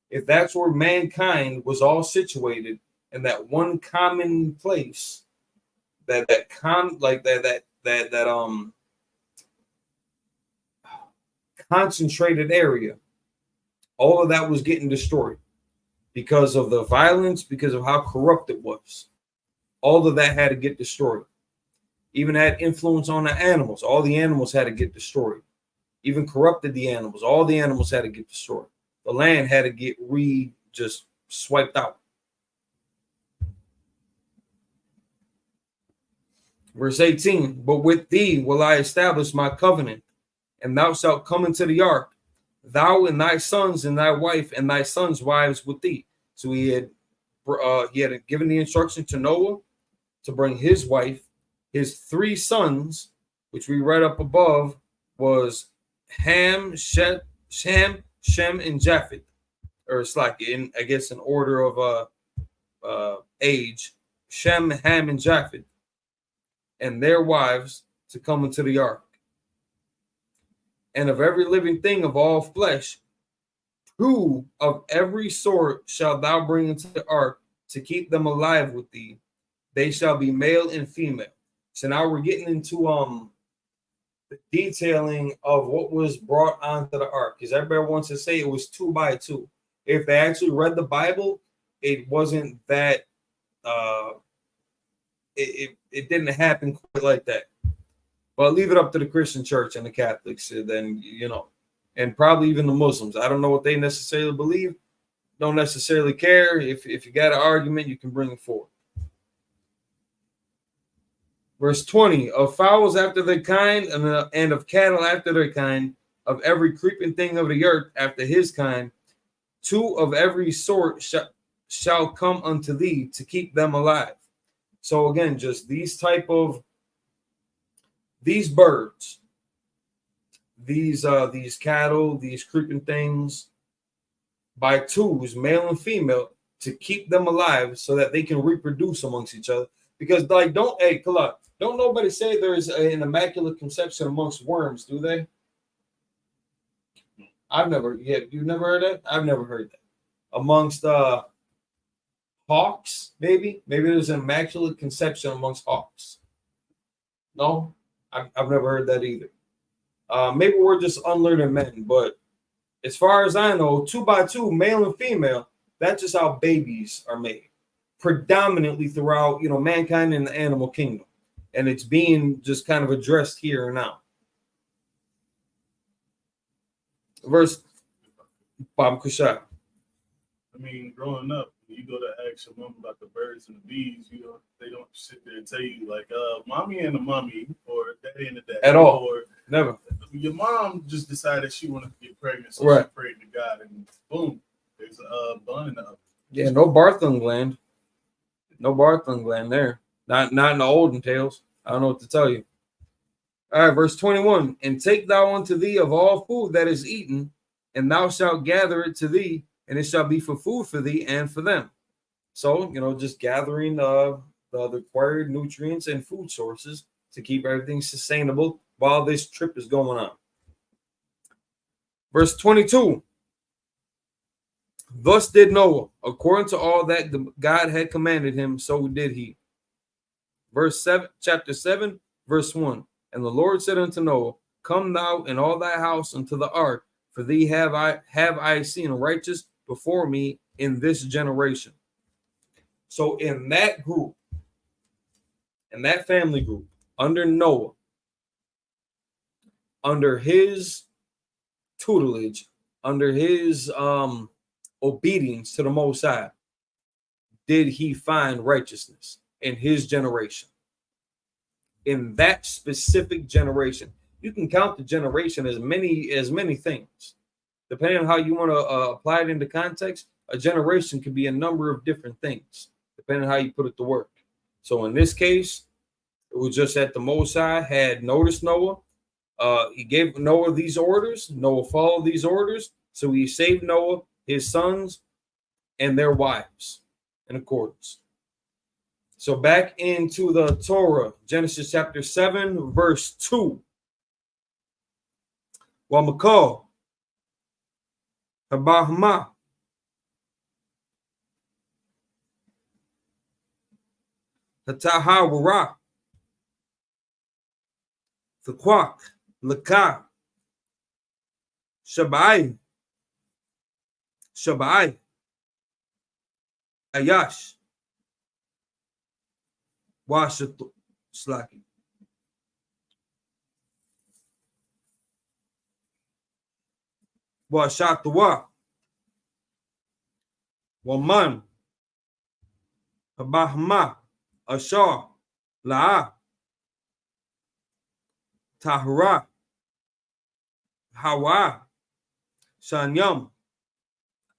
if that's where mankind was all situated in that one common place, concentrated area, all of that was getting destroyed because of the violence, because of how corrupt it was. All of that had to get destroyed. Even had influence on the animals. All the animals had to get destroyed. Even corrupted the animals. All the animals had to get destroyed. The land had to get just swiped out. Verse 18, but with thee will I establish my covenant, and thou shalt come into the ark, thou and thy sons and thy wife and thy sons' wives with thee. So he had given the instruction to Noah to bring his wife, his 3 sons, which we read up above, was Ham, Shem, and Japheth, or it's like I guess in order of age, Shem, Ham, and Japheth, and their wives to come into the ark. And of every living thing of all flesh, 2 of every sort shalt thou bring into the ark to keep them alive with thee. They shall be male and female. So now we're getting into the detailing of what was brought onto the ark, because everybody wants to say it was 2 by 2. If they actually read the Bible, it wasn't that. It didn't happen quite like that. But leave it up to the Christian church and the Catholics, then, and probably even the Muslims. I don't know what they necessarily believe. Don't necessarily care. If you got an argument, you can bring it forward. Verse 20, of fowls after their kind, and of cattle after their kind, of every creeping thing of the earth after his kind, 2 of every sort shall come unto thee to keep them alive. So again, just these birds, these cattle, these creeping things, by 2s, male and female, to keep them alive so that they can reproduce amongst each other. Because don't nobody say there is an immaculate conception amongst worms, do they? You've never heard that? I've never heard that. Amongst hawks, maybe there's an immaculate conception amongst hawks. No, I've never heard that either. Maybe we're just unlearned men, but as far as I know, 2 by 2, male and female, that's just how babies are made, predominantly throughout mankind and the animal kingdom, and it's being just kind of addressed here and now. Verse Bob Kushai. Growing up, you go to ask your mom about the birds and the bees, they don't sit there and tell you like mommy and the mommy or daddy and the daddy at all. Or never. Your mom just decided she wanted to get pregnant, so right. She prayed to God, and boom, there's a bun in the oven. Yeah, no Bartholomew gland. No Bartholomew gland there. Not in the olden tales. I don't know what to tell you. All right, verse 21. And take thou unto thee of all food that is eaten, and thou shalt gather it to thee, and it shall be for food for thee and for them. So, just gathering the required nutrients and food sources to keep everything sustainable while this trip is going on. Verse 22. Thus did Noah, according to all that God had commanded him, so did he. Chapter 7, verse 1. And the Lord said unto Noah, come thou and all thy house unto the ark, for thee have I seen righteous before me in this generation. So in that group, in that family group, under Noah, under his tutelage, under his obedience to the Most High, did he find righteousness in his generation. In that specific generation, you can count the generation as many things. Depending on how you want to apply it into context, a generation could be a number of different things, depending on how you put it to work. So in this case, it was just that the Most High had noticed Noah. He gave Noah these orders. Noah followed these orders. So he saved Noah, his sons, and their wives in accordance. So back into the Torah, Genesis chapter 7, verse 2. Wamakal, Habahama, Hatahawara, Thakwak, Laka, Shabai, Ayash, Washatu, Slaki. Washatwa, Waman, Habahma, Ashar, La'a, Tahra, Hawa, Shanyam,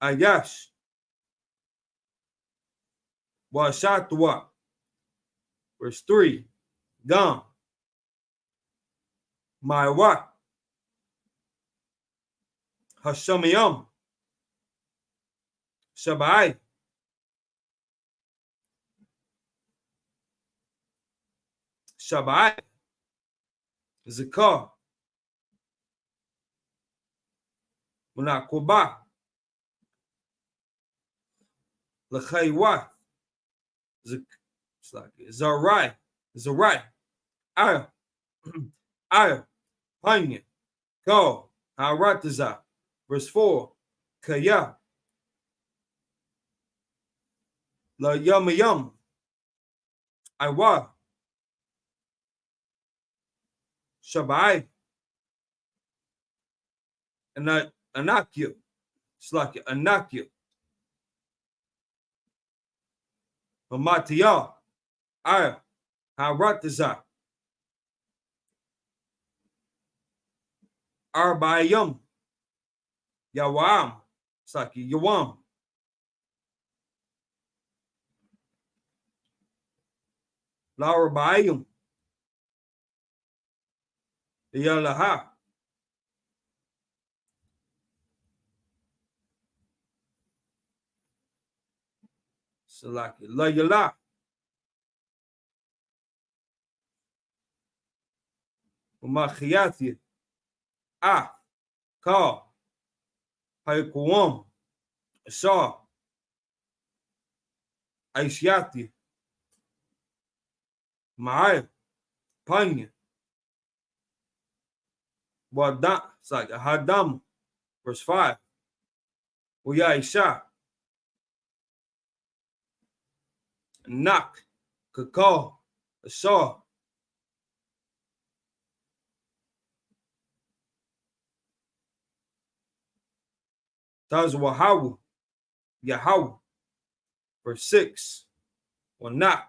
Ayash, Washatwa. Verse 3, Gam, Maiwa, Hashamayam, Shabai, Zakar, Munakuba, Lachaywa, Zarai, Aya, Panya, Ko, Harataza. Verse 4, Kaya, La Yamayam, Iwa, Shabai, and Anakya, Slaki, Anakya, Mamatiya, Aya, Harataza, Arbayam, Yawam, Slaki, Yawam, Laurabayam, Yalaha, Salaki, La Yala, Umachiati, Ka, Haikuam, Shaw, Aishiati, Ma'ai, Panya, Wada, it's like Hadam, verse 5, Uyaisha, Nak, Kakal, Shaw, Tazwahawu, Yahawu, verse 6, Wanak,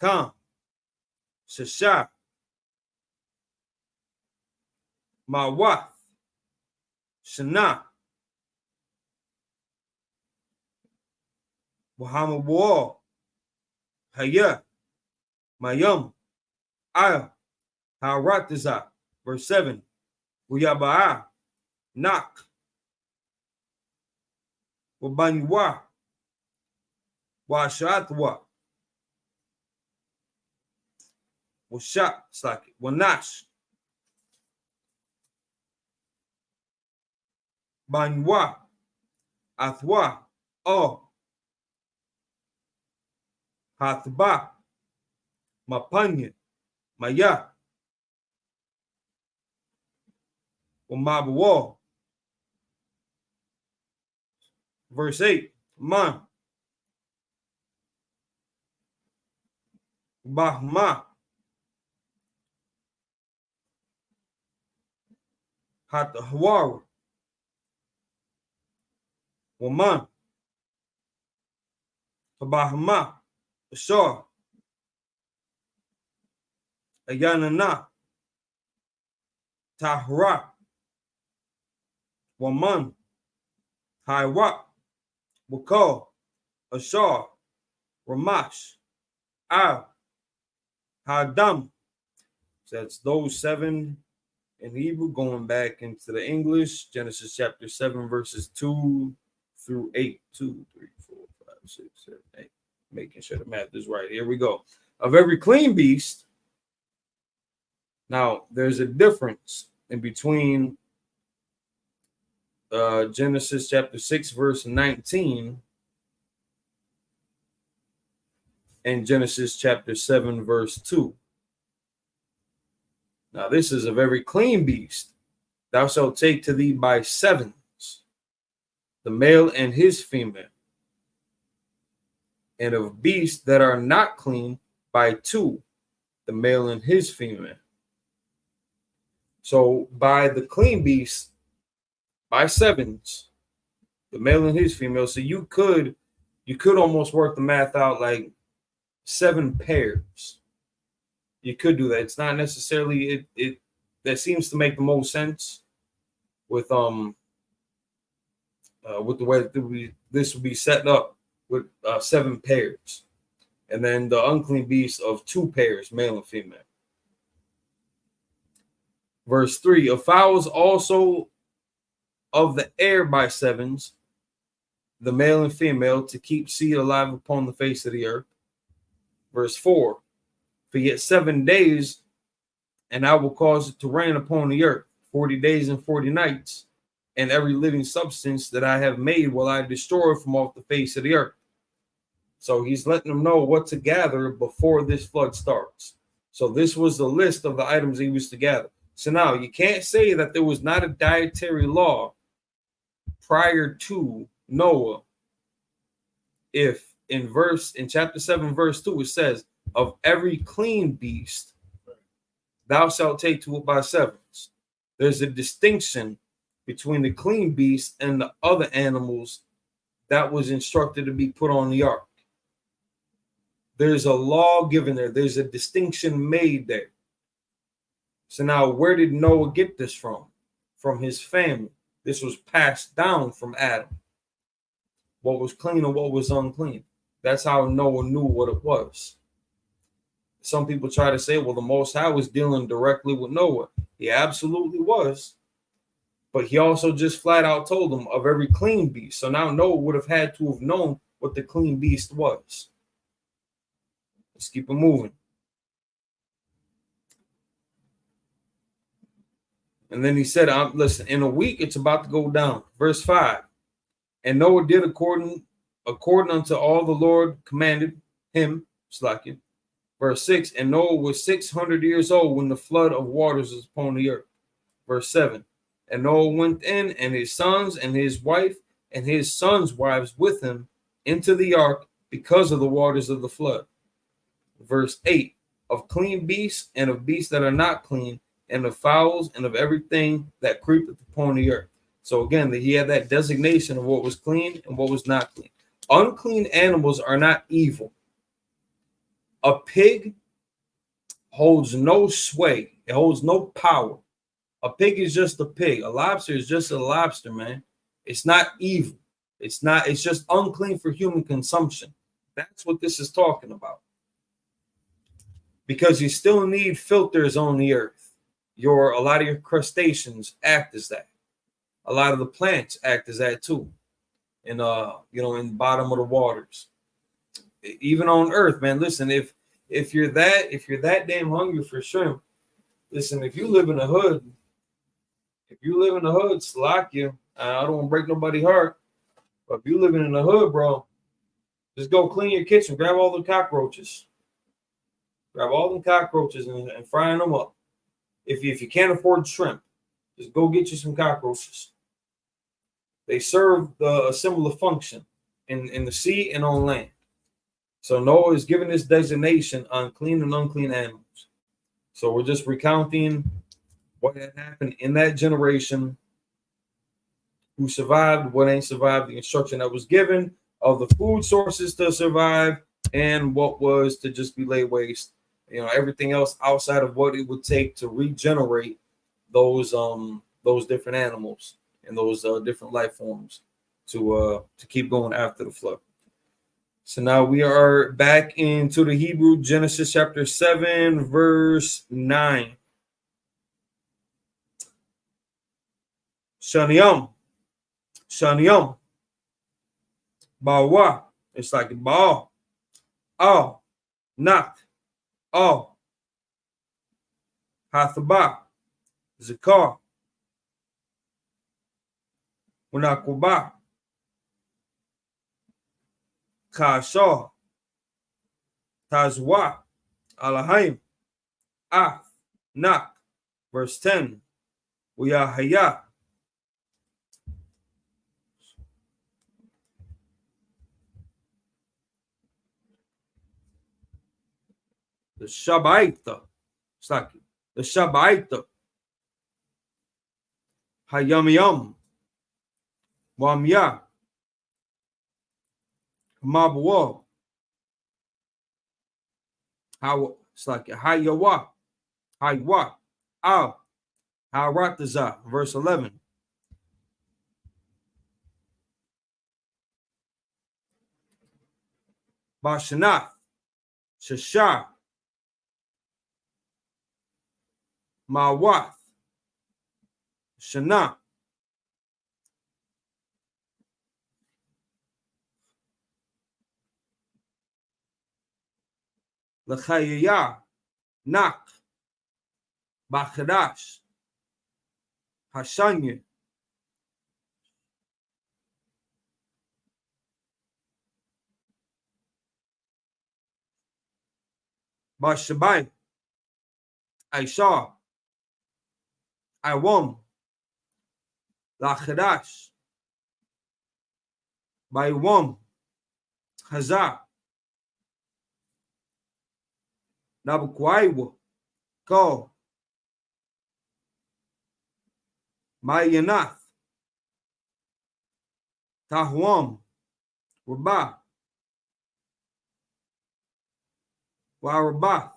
Kam, Shasha, Mawath, Shana, Muhammad Wall, Haya, Mayum, Aya, Harataza, verse 7, Uyaba'a, Nak, Wabanywa, Washatwa, Washat, Slaki, Wanash, Banywa, Athwa, O, Hathba, Mapanya, Maya, Umabawa. Verse 8, Man, Bahma, Hatahwar, Waman, Bahma, Ashar, Ayanana, Tahra, Waman, Haiwa, Wakal, Ashar, Ramash, Al, Hadam. So that's those 7 in Hebrew. Going back into the English, Genesis chapter 7, verses 2 through 8. 2, 3, 4, 5, 6, 7, 8. Making sure the math is right. Here we go. Of every clean beast. Now, there's a difference in between Genesis chapter 6, verse 19, in Genesis chapter 7, verse 2. Now, this is a very clean beast. Thou shalt take to thee by sevens, the male and his female, and of beasts that are not clean by two, the male and his female. So by the clean beast, by sevens, the male and his female. So you could almost work the math out like 7 pairs. You could do that. It's not necessarily it that seems to make the most sense with the way that this would be set up with 7 pairs, and then the unclean beast of 2 pairs, male and female. Verse 3, of fowls also of the air by sevens, the male and female, to keep seed alive upon the face of the earth. Verse 4, for yet 7 days, and I will cause it to rain upon the earth 40 days and 40 nights, and every living substance that I have made will I destroy from off the face of the earth. So he's letting them know what to gather before this flood starts. So this was the list of the items he was to gather. So now you can't say that there was not a dietary law prior to Noah if in chapter 7, verse 2, it says, of every clean beast thou shalt take to it by sevens. There's a distinction between the clean beast and the other animals that was instructed to be put on the ark. There's a law given there. There's a distinction made there. So now, where did Noah get this from? From his family. This was passed down from Adam. What was clean and what was unclean. That's how Noah knew what it was. Some people try to say, well, the Most High was dealing directly with Noah. He absolutely was. But he also just flat out told him of every clean beast. So now Noah would have had to have known what the clean beast was. Let's keep it moving. And then he said, listen, in a week it's about to go down. Verse 5. And Noah did according unto all the Lord commanded him. Slacken. Verse 6. And Noah was 600 years old when the flood of waters was upon the earth. Verse 7. And Noah went in, and his sons and his wife and his sons' wives with him into the ark because of the waters of the flood. Verse 8. Of clean beasts and of beasts that are not clean, and of fowls and of everything that creepeth upon the earth. So again, he had that designation of what was clean and what was not clean. Unclean animals are not evil. A pig holds no sway. It holds no power. A pig is just a pig. A lobster is just a lobster, man. It's not evil. It's just unclean for human consumption. That's what this is talking about. Because you still need filters on the earth. A lot of your crustaceans act as that. A lot of the plants act as that too. In the bottom of the waters. Even on earth, man. Listen, if you're that damn hungry for shrimp, listen, if you live in the hood, slack you. I don't want to break nobody's heart. But if you living in the hood, bro, just go clean your kitchen. Grab all the cockroaches. Grab all them cockroaches and fry them up. If you can't afford shrimp, just go get you some cockroaches. They serve a similar function in the sea and on land. So Noah is given this designation on clean and unclean animals. So we're just recounting what had happened in that generation, who survived, what ain't survived, the instruction that was given of the food sources to survive, and what was to just be laid waste. Everything else outside of what it would take to regenerate those different animals and those different life forms to keep going after the flood. So now we are back into the Hebrew, Genesis chapter 7, verse 9. Shaniam. Bawa. It's like Baal. Oh. Not. Oh. Hathabah. Zakar. Munakubah. Kasha. Tazwa, Alahim, Af, Nak. Verse 10. Uyahaya. The Shabaita. It's like the Shabaita. Hayam, Wamya, Mabwa. How it's like Hayawa, Haywa, Al, Harataza, verse 11. Bashanath, Shashah, Mawath, Shana. Lechayya, Nak, Bachadash, Hashanya, Bashabai, Aisha, Iwam, Lachadash, Baiwam, Hazar, Nabukwaiwa, Ko, Mayanath, Tahwam, Rabah, Warabath,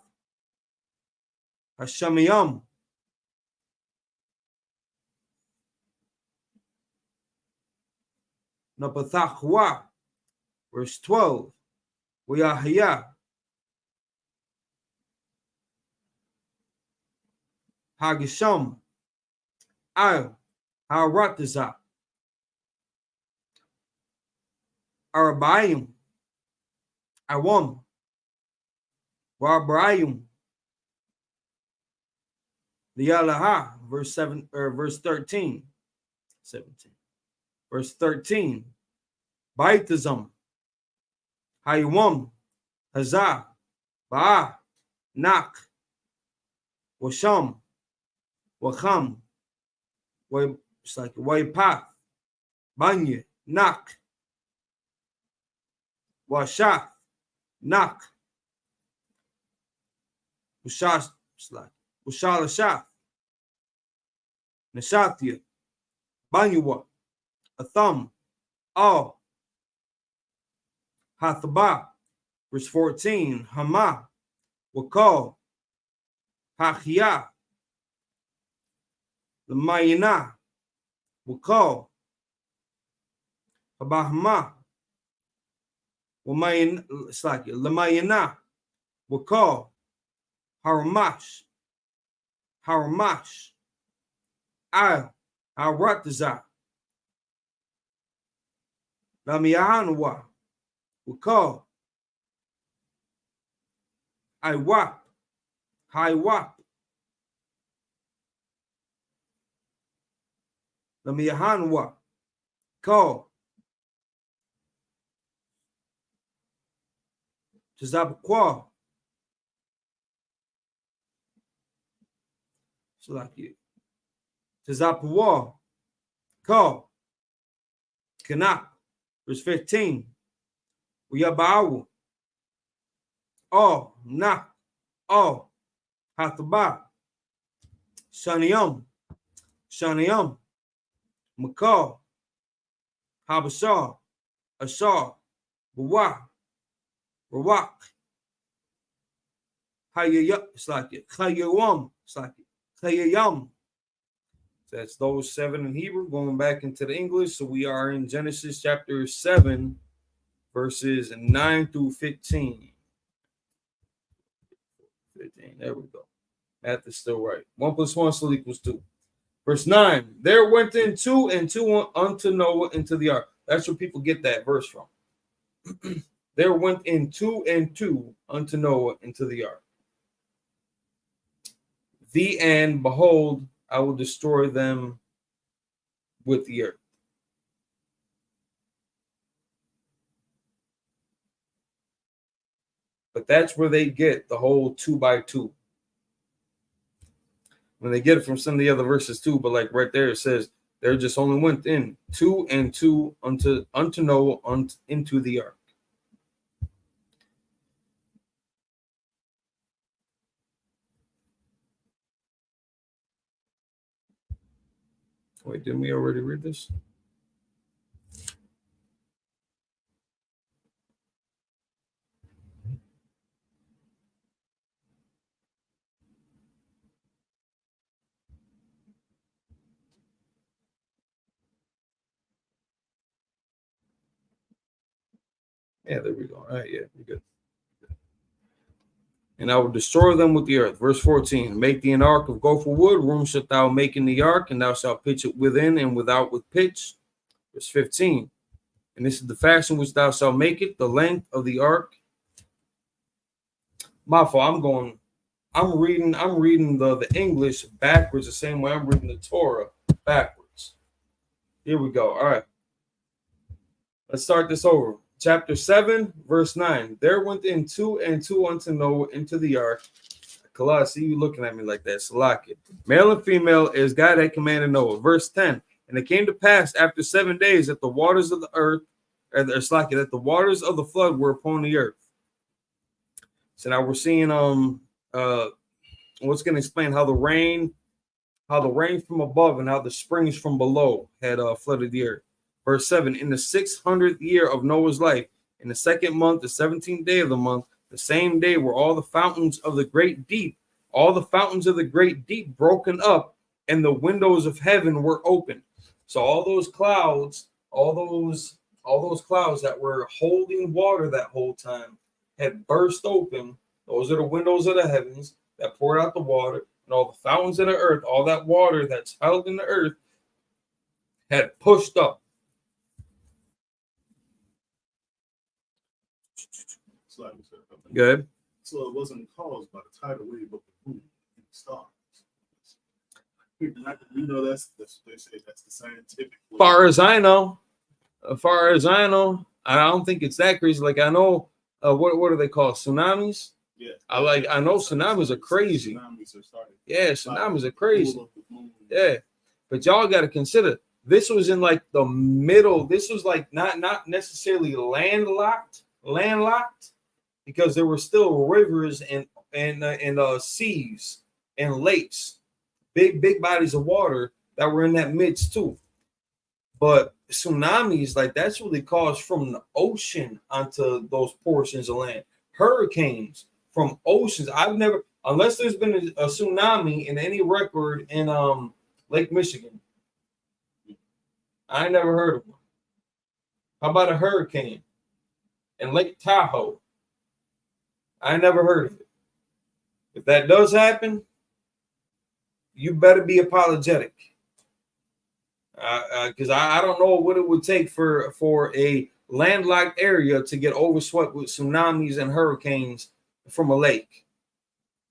Hashamayam, Napathachwa, verse 12, Wiyahya, Hagisham, Al, Harataza, Arabayim, Awam, Wabrayim, the Yalaha, verse 7 or verse 13, 17, verse 13, Baitazam, Hayawam, Hazah, Ba'a, Nak, Washam, Wacham, it's like Waipath, Banya, Nak, Washath, Nak, Ushash, it's like Ushalashath, Nashathia, Banyuwa, Atham, Al, Hathaba, verse 14, Hama, Wakal, Hachia, Lamayana, Wakal, Habahama, Wamayan, it's like Lamayana, Wakal, Haramash, Al, Harataza, Lamiyahanwa, Wakal, Iwap, Hiwap, Lamiyahanwa, Call, Tazabqua, so like you, Tazapua, Call, Kanak, verse 15, Uyabawu, Oh, Nak, Oh, Hathaba, Shaniyam, Makal, Habashah, Ashar, Bawa, Rawak, Hayayam, it's like it, Hayawam, it's like it, Hayayam. That's those 7 in Hebrew. Going back into the English, so we are in Genesis chapter 7, verses 9 through 15. 15, there we go. Math is still right. 1 + 1 still equals 2. Verse 9, there went in 2 and 2 unto Noah into the ark. That's where people get that verse from. There went in 2 and 2 unto Noah into the ark. And behold, I will destroy them with the earth. But that's where they get the whole 2x2. When they get it from some of the other verses too, but like right there it says there just only went in 2 and 2 unto Noah into the ark. Wait, didn't we already read this? Yeah, there we go. All right, yeah, we're good. And I will destroy them with the earth. Verse 14, make thee an ark of gopher wood, room shalt thou make in the ark, and thou shalt pitch it within and without with pitch. Verse 15, and this is the fashion which thou shalt make it, the length of the ark. My fault, I'm reading the English backwards the same way I'm reading the Torah backwards. Here we go. All right. Let's start this over. Chapter 7, verse 9. There went in 2 and 2 unto Noah into the ark. Kala, I see you looking at me like that. Salaki. Male and female is God that commanded Noah. Verse 10. And it came to pass after 7 days that the waters of the earth, Salaki, that the waters of the flood were upon the earth. So now we're seeing what's going to explain how the rain from above and how the springs from below had flooded the earth. Verse 7, in the 600th year of Noah's life, in the 2nd month, the 17th day of the month, the same day were all the fountains of the great deep broken up, and the windows of heaven were open. So all those clouds that were holding water that whole time had burst open. Those are the windows of the heavens that poured out the water, and all the fountains of the earth, all that water that's held in the earth had pushed up. Good. So it wasn't caused by the tidal wave of the moon and the stars. We know that's what they say. That's the scientific way. As far as I know, I don't think it's that crazy. Like I know, what do they call tsunamis? Yeah. I know tsunamis are crazy. Tsunamis are starting. Yeah, tsunamis are crazy. Yeah, but y'all got to consider this was in like the middle. This was like not necessarily landlocked, because there were still rivers and seas and lakes, big bodies of water that were in that midst too. But tsunamis, like that's really caused from the ocean onto those portions of land. Hurricanes from oceans. I've never, unless there's been a tsunami in any record in Lake Michigan, I never heard of one. How about a hurricane in Lake Tahoe? I never heard of it. If that does happen, you better be apologetic. Because I don't know what it would take for a landlocked area to get overswept with tsunamis and hurricanes from a lake.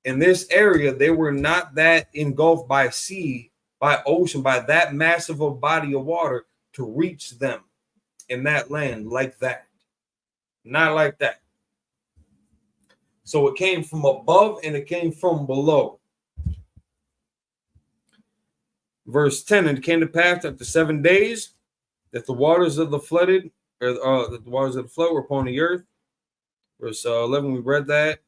In this area, they were not that engulfed by sea, by ocean, by that massive of body of water to reach them in that land like that. Not like that. So it came from above and it came from below. Verse 10, and it came to pass after 7 days that the waters of the flood were upon the earth. Verse 11, we read that.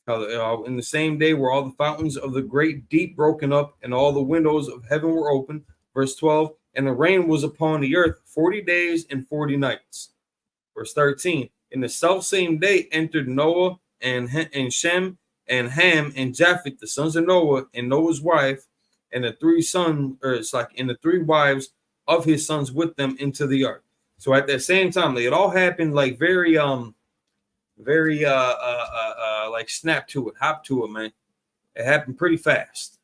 In the same day were all the fountains of the great deep broken up, and all the windows of heaven were open. Verse 12, and the rain was upon the earth 40 days and 40 nights. Verse 13, in the selfsame day entered Noah and Shem and Ham and Japheth, the sons of Noah, and Noah's wife, and the 3 sons, and the 3 wives of his sons with them into the ark. So at that same time, it all happened like very like snap to it, hop to it, man. It happened pretty fast.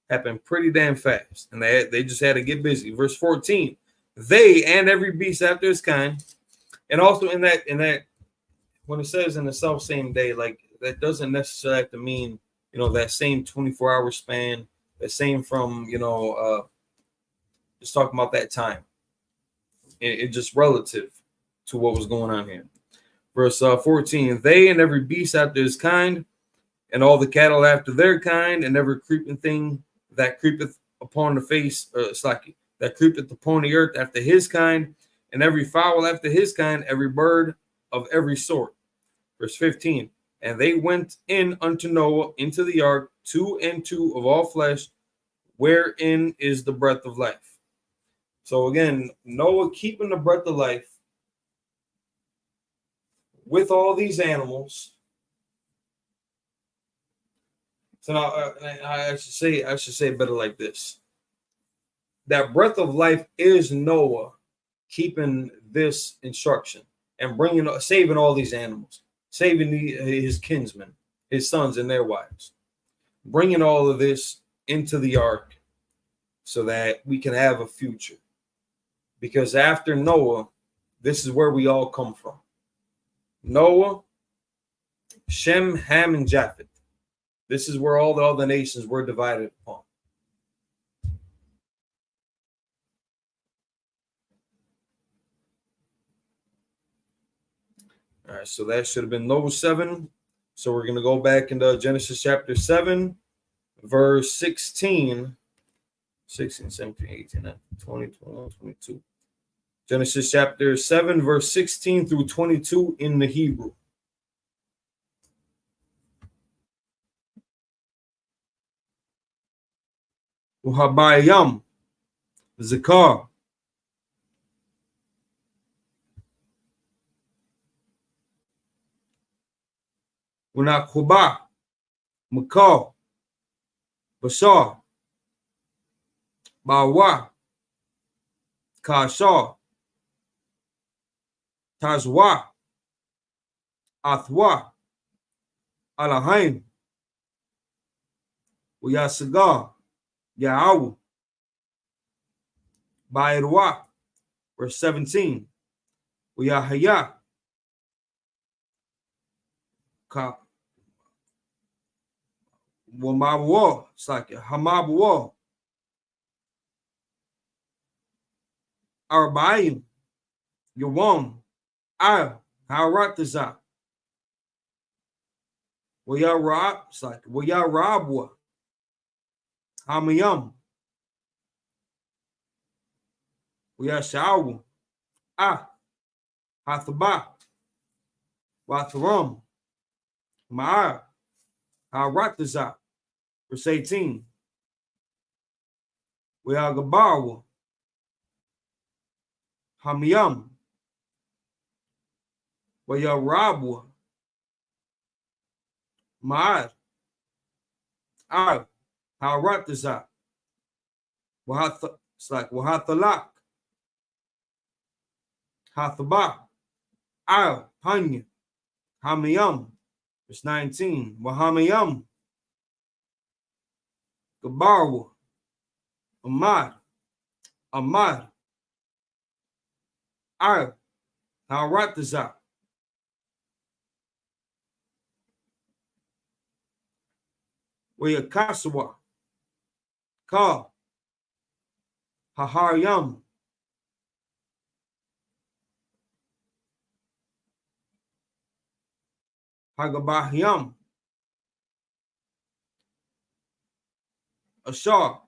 Happened pretty damn fast. And they just had to get busy. Verse 14, they and every beast after its kind. And also in that when it says in the self same day, like that doesn't necessarily have to mean, that same 24-hour span, the same from, just talking about that time. It's just relative to what was going on here. Verse 14, they and every beast after his kind, and all the cattle after their kind, and every creeping thing that creepeth upon the face, that creepeth upon the earth after his kind, and every fowl after his kind, every bird of every sort. Verse 15, and they went in unto Noah into the ark, 2 and 2 of all flesh, wherein is the breath of life. So again, Noah keeping the breath of life with all these animals. So now I should say it better like this. That breath of life is Noah keeping this instruction and saving all these animals, saving his kinsmen, his sons and their wives, bringing all of this into the ark so that we can have a future. Because after Noah, this is where we all come from. Noah, Shem, Ham, and Japheth. This is where all the other nations were divided upon. All right, so that should have been Noah 7. So we're going to go back into Genesis chapter 7, verse 16, 17, 18, 20, 21, 22. Genesis chapter 7, verse 16 through 22 in the Hebrew. Uhabayam, Zakar. Unakuba, Makal, Bashar, Bawa, Kashar, Tazwa, Athwa, Alahaim, Uyasagar, Ya'aw, Ba'irwa, verse 17, Uyahaya, Ka Wamawa, it's like Hamabawa, Arbaim, Yawam, Harataza, Wayarab, it's like Wayarabwa, Hamayam, Wayashawu, Hathaba, Watharam, Ma'ar, Harataza, verse 18, Wayagabawa, Hamiyam, Wayarabwa, Ma'ar, Harataza, it's like Wahathalak, Hathaba, Hanya, Hamiyam, verse 19, Wahamayam, Gabarwa, Ahmad, Harataza, Wayakasawa, Ka, Haharyam, Hagabahyam, Ashar,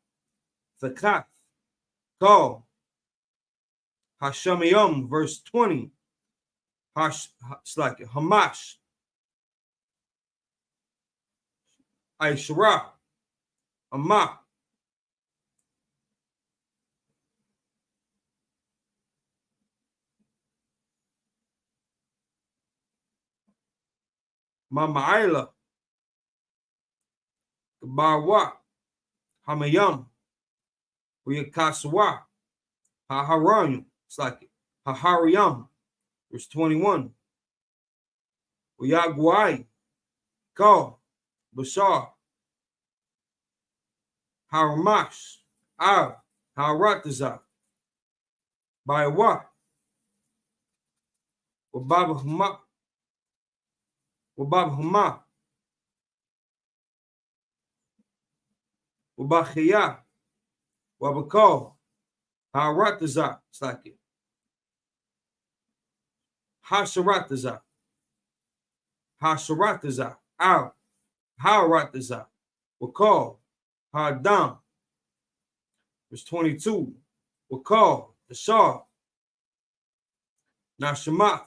Thakat, Ka, Hashamayam, verse 20, it's like Hamash, Aishara, Amah, Mama'ila, Gabarwa, Hamayam, Uyakaswa, Haharayam, it's like Haharayam, verse 21, Uyagwai, Ka, Bashar, Haramash, Harataza, by what? Wababa Huma, Wabakhia, Wabakal, Harataza, it's like it. Hasharataza, Hasharatazah, Al, Haratazah, Wakal, Hadam. Verse 22, Wakal, Ashar, Nashamath,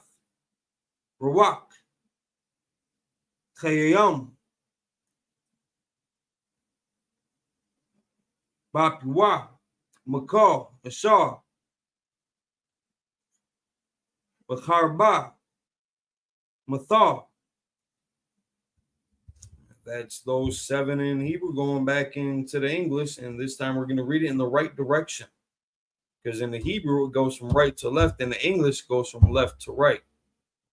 Rawak, Chayayam, Bapiwa, Makal, Ashar, Bakharba, Mathar. That's those 7 in Hebrew going back into the English, and this time we're going to read it in the right direction. Because in the Hebrew, it goes from right to left, and the English goes from left to right.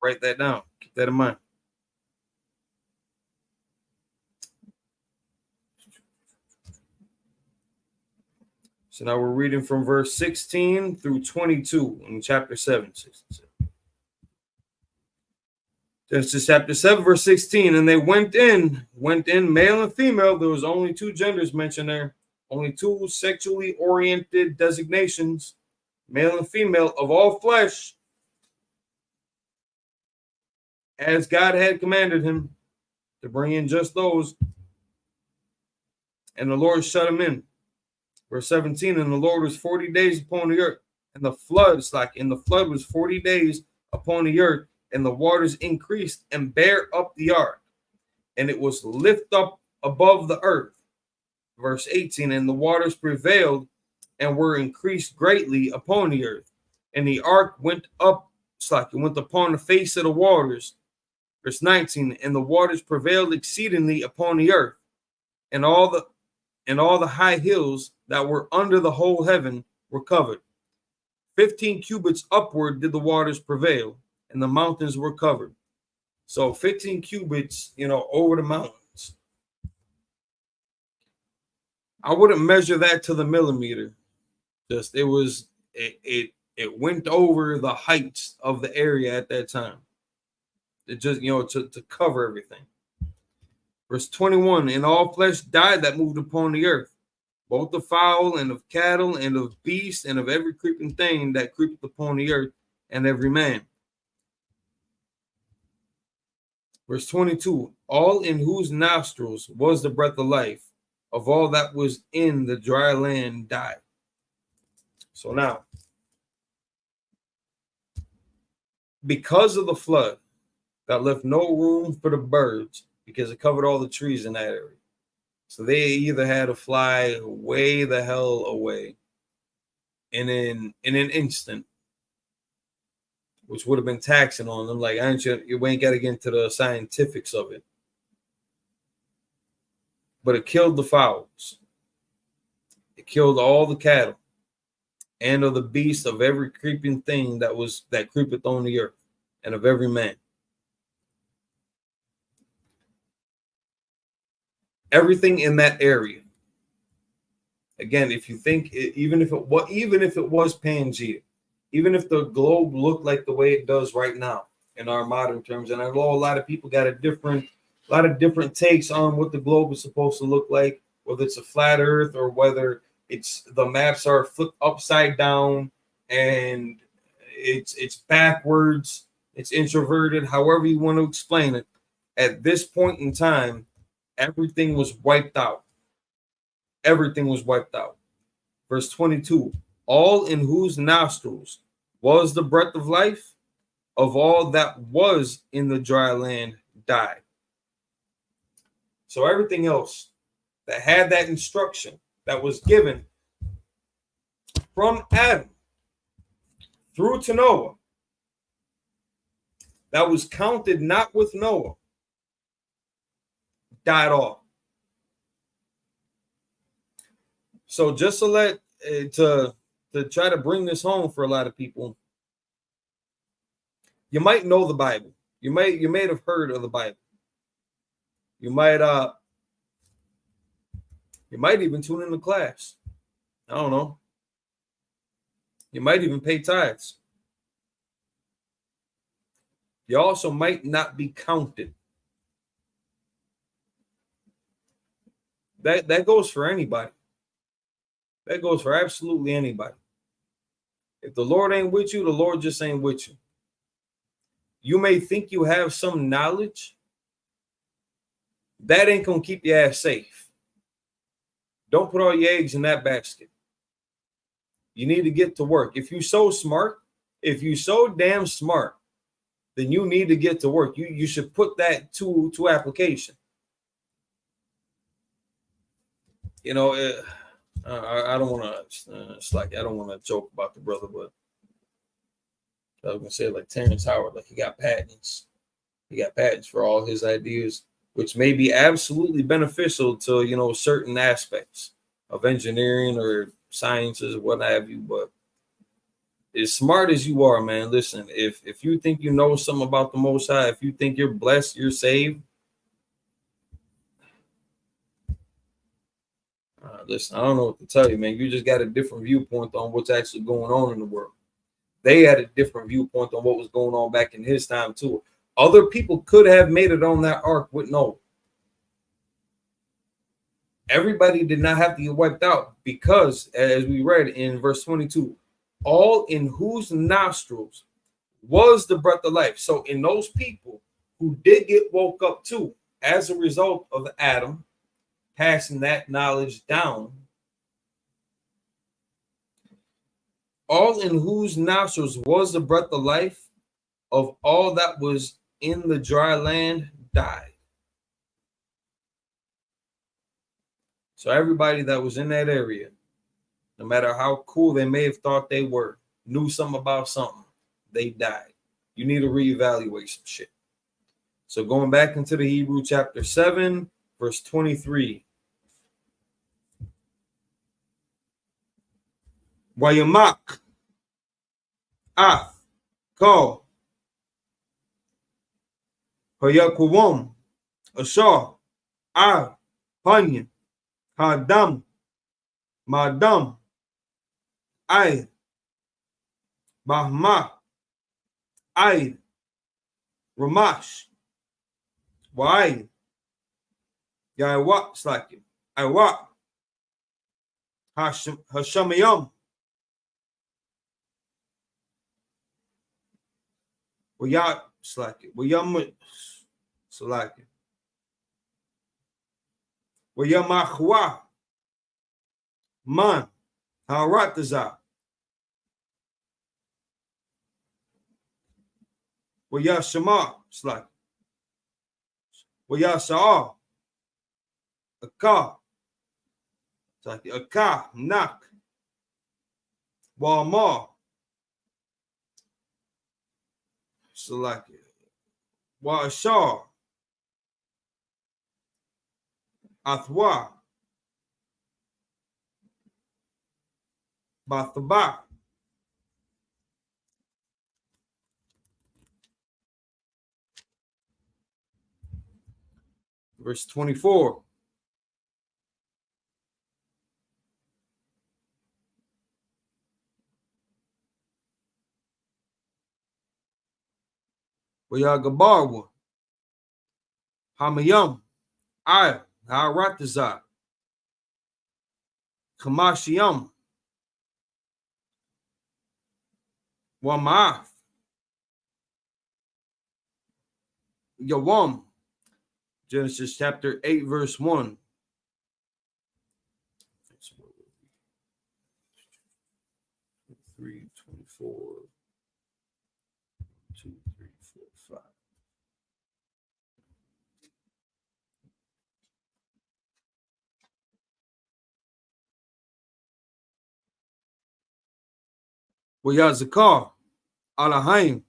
Write that down. Keep that in mind. So now we're reading from verse 16 through 22 in chapter 7. Genesis chapter 7, verse 16. And they went in, male and female. There was only 2 genders mentioned there. Only 2 sexually oriented designations, male and female, of all flesh, as God had commanded him to bring in just those. And the Lord shut him in. Verse 17, and the Lord was 40 days upon the earth. And the flood was 40 days upon the earth, and the waters increased and bare up the ark, and it was lift up above the earth. Verse 18, and the waters prevailed and were increased greatly upon the earth, and the ark went up, it went upon the face of the waters. Verse 19, and the waters prevailed exceedingly upon the earth, and all the high hills that were under the whole heaven were covered. 15 cubits upward did the waters prevail, and the mountains were covered. So 15 cubits, over the mountains. I wouldn't measure that to the millimeter. Just it went over the heights of the area at that time. It just, to cover everything. Verse 21, and all flesh died that moved upon the earth, both of fowl and of cattle and of beasts and of every creeping thing that creepeth upon the earth, and every man. Verse 22, all in whose nostrils was the breath of life, of all that was in the dry land died. So now, because of the flood that left no room for the birds, because it covered all the trees in that area. So they either had to fly way the hell away in an instant, which would have been taxing on them. Like, you ain't got to get into the scientifics of it. But it killed the fowls. It killed all the cattle and of the beasts of every creeping thing that creepeth on the earth, and of every man. Everything in that area. Again, if you think, even if it was Pangea, even if the globe looked like the way it does right now in our modern terms, and I know a lot of people got a lot of different takes on what the globe is supposed to look like, whether it's a flat Earth or whether it's the maps are flipped upside down and it's backwards, it's introverted, however you want to explain it. At this point in time, everything was wiped out. Everything was wiped out. Verse 22, all in whose nostrils was the breath of life, of all that was in the dry land died. So everything else that had that instruction that was given from Adam through to Noah, that was counted not with Noah, died off. So just to try to bring this home for a lot of people, you might know the Bible. You may have heard of the Bible. You might even tune in to class. I don't know. You might even pay tithes. You also might not be counted. That goes for anybody. That goes for absolutely anybody. If the Lord ain't with you, the Lord just ain't with you. You may think you have some knowledge that ain't gonna keep your ass safe. Don't put all your eggs in that basket. You need to get to work. If you're so smart, if you're so damn smart, then you need to get to work. You should put that to application. You know, I don't want to. It's like I don't want to joke about the brother, but I was gonna say like Terrence Howard, like he got patents. He got patents for all his ideas, which may be absolutely beneficial to certain aspects of engineering or sciences or what have you. But as smart as you are, man, listen, if you think you know something about the Most High, if you think you're blessed, you're saved, listen, I don't know what to tell you, man. You just got a different viewpoint on what's actually going on in the world. They had a different viewpoint on what was going on back in his time, too. Other people could have made it on that ark with Noah. Everybody did not have to get wiped out because, as we read in verse 22, all in whose nostrils was the breath of life. So in those people who did get woke up too, as a result of Adam passing that knowledge down, all in whose nostrils was the breath of life, of all that was in the dry land died. So everybody that was in that area, no matter how cool they may have thought they were, knew something about something, they died. You need to reevaluate some shit. So going back into the Hebrew chapter 7, verse 23. Wayamak Af Ko Hayakuwam Ashar Ar Panyan Hadam Madam Aid Bahma Aid Ramash Wa'aid Yaiwa Slakin Iwa Hashamayam Wayat Slakin Wayam Slakin Wayamachwa Man Harataza Wayashama Slakin Wayasha Aka Slakin Aka Nak Walmar Slakin Washar Athwa Bathaba verse 24. Wayagabarwa Hamayam Ay Harataza Kamashiam Wamath Yawam. Genesis chapter 8, verse 1. 3, 24, 2, 3, 4, 5. Wayazakar Alahaim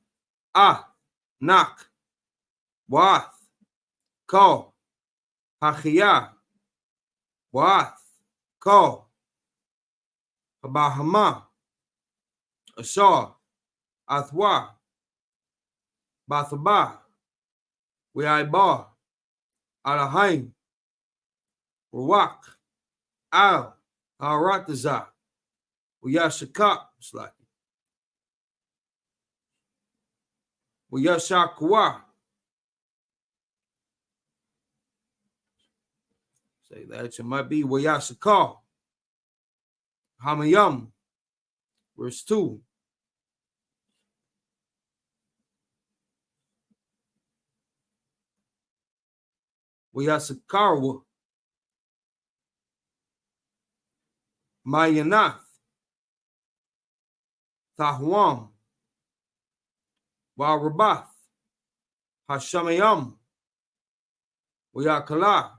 Ah Nak Waath Call Hachiyah Waath Call Habahama Ashar Athwa Bathabah Weaibar Alahaim Rawak Al Harataza Wayashakak Slaki Wayashakwa. Say that it might be Wayashakar Hamayam, verse 2. Wayasakarwa, Mayanath, Tahwam, Warabath, Hashamayam, Wayakala,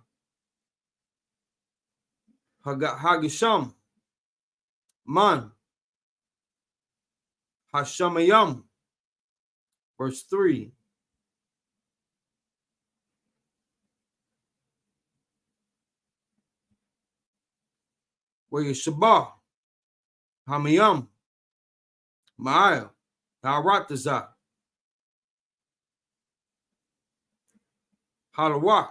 Hagisham, Man, Hashamayam. Verse 3. Wayashabah, Hamayam, Ma'al, Haratazah, Halawak,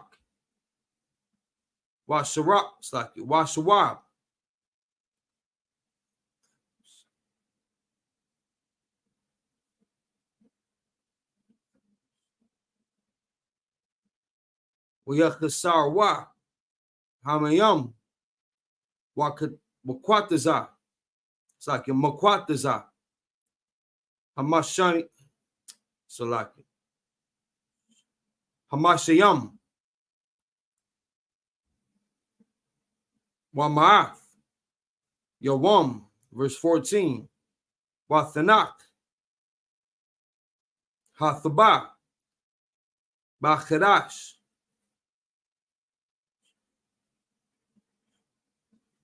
Washawab, Wayakasarwa, Hamayam, Wakwataza, it's like Makwataza, Hamashani, Salaki, Hamashayam, Wamaath, Yawam, verse 14, Wathanak, Hathabah, Bachadash,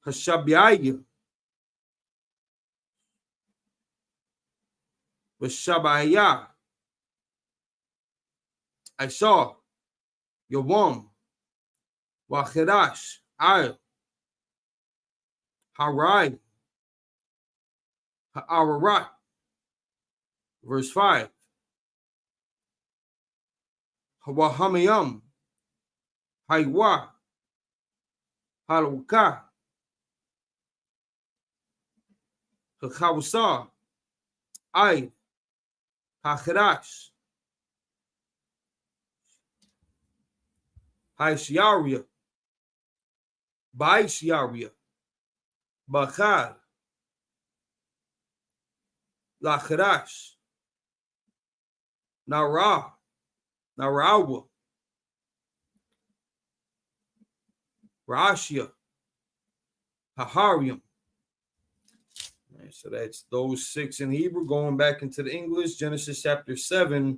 Hashabiah, Vashabayah, I saw Yawam, Wachadash, Ayah, Harai, Ha'ararat, verse 5, Hawahamayam, Haywa, Halawka, Hakawasa, Ay, Hachadash, Haishiaria, Baishiaria, Bakar, Lachadash, Nara, Narawa, Rashia, Haharium. So that's those 6 in Hebrew. Going back into the English, Genesis chapter 7,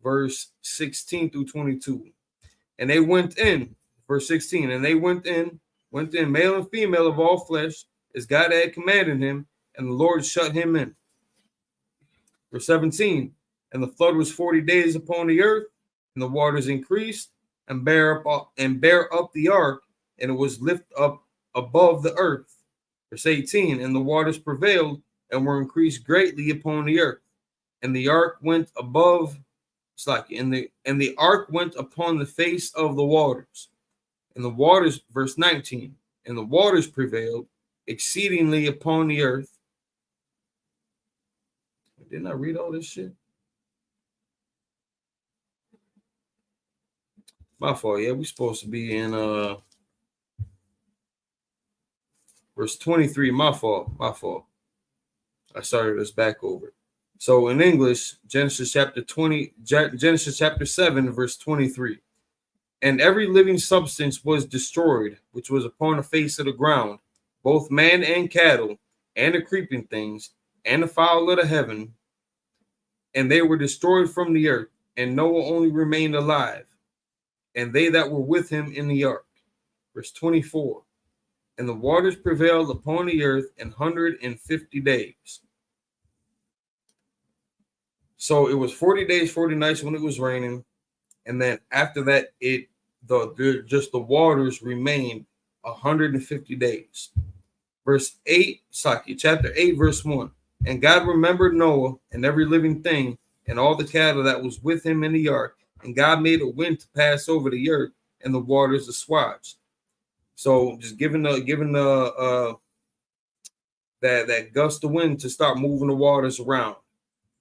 verse 16 through 22. And they went in, verse 16, and they went in, male and female of all flesh, as God had commanded him, and the Lord shut him in. Verse 17, and the flood was 40 days upon the earth, and the waters increased and bear up the ark, and it was lifted up above the earth. Verse 18, and the waters prevailed and were increased greatly upon the earth, and the ark went above, it's like, and the ark went upon the face of the waters, and the waters, verse 19, and the waters prevailed exceedingly upon the earth. Didn't I read all this shit? My fault. Yeah, we're supposed to be in verse 23. My fault. I started us back over. So in English, Genesis chapter 7, verse 23. And every living substance was destroyed, which was upon the face of the ground, both man and cattle, and the creeping things, and the fowl of the heaven, and they were destroyed from the earth, and Noah only remained alive, and they that were with him in the ark. Verse 24. And the waters prevailed upon the earth 150 days. So it was 40 days, 40 nights when it was raining, and then after that, the waters remained 150 days. Verse 8, chapter 8, verse 1. And God remembered Noah and every living thing and all the cattle that was with him in the ark, and God made a wind to pass over the earth, and the waters assuaged. So just giving that gust of wind to start moving the waters around,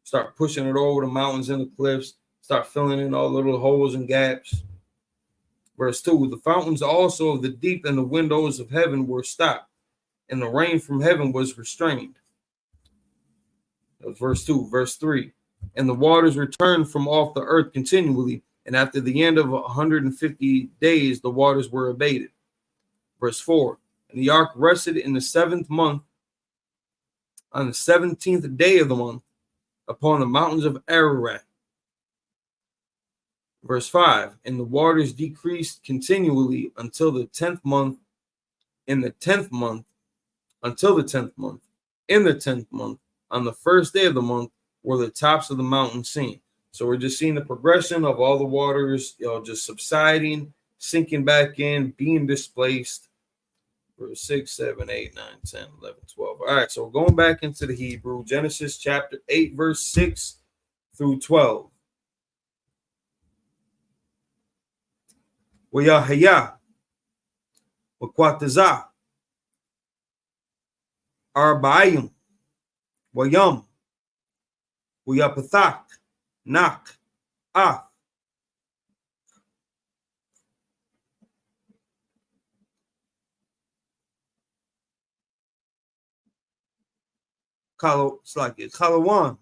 start pushing it over the mountains and the cliffs, start filling in all the little holes and gaps. Verse 2, the fountains also of the deep and the windows of heaven were stopped, and the rain from heaven was restrained. That was verse 2. Verse 3, and the waters returned from off the earth continually, And after the end of 150 days, the waters were abated. Verse 4. And the ark rested in the 7th month, on the 17th day of the month, upon the mountains of Ararat. Verse 5. And the waters decreased continually until the 10th month, in the 10th month, until the 10th month. In the 10th month, on the first day of the month, were the tops of the mountains seen. So we're just seeing the progression of all the waters, just subsiding, sinking back in, being displaced. Verse 6, 7, 8, 9, 10, 11, 12. All right, so we're going back into the Hebrew. Genesis chapter 8, verse 6 through 12. Wayahaya, Wakwataza, Arbaim, Wayam, Wayapathak, Nak, Ah. It's like it. Kalawan,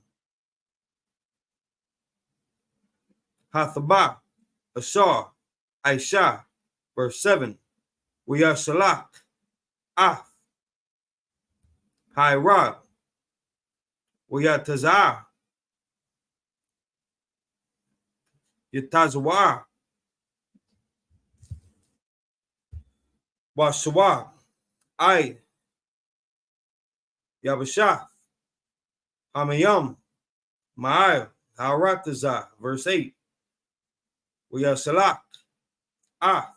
Hathabah, Ashar, Aisha, verse 7. Wayashalak, Ah. Hirab, Wayatazah, Yatazawah, Washawah, Ai, Yabashah, Hamayam, Ma'al, Haratazah, verse 8. Wayasalak, Ah,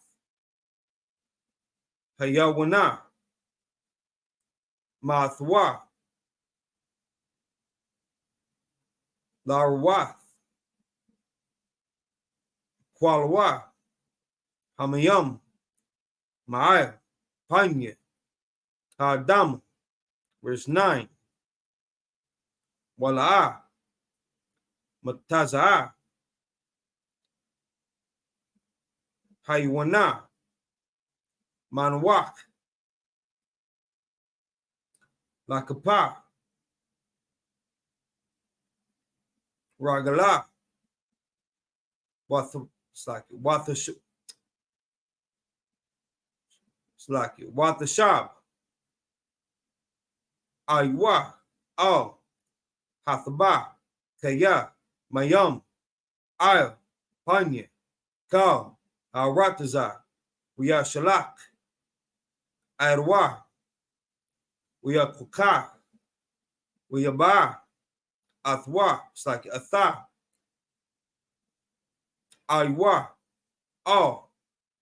Hayawana, Mathwa, Larwath, Kwalwa, Hamayam, Ma'al, Panya, Hadam, verse 9. Wala'a, Mataza'a, Haywana, Manwak, Lakapa, Ragala, Wathashab, Aywa, Al, Hathaba, Kaya, Mayam, Al, Panya, Kal, Arataza, Wiyashalak, Arwa, Wiyakuka, Wiyaba, Athwa, it's like Atha, Aywa, Al,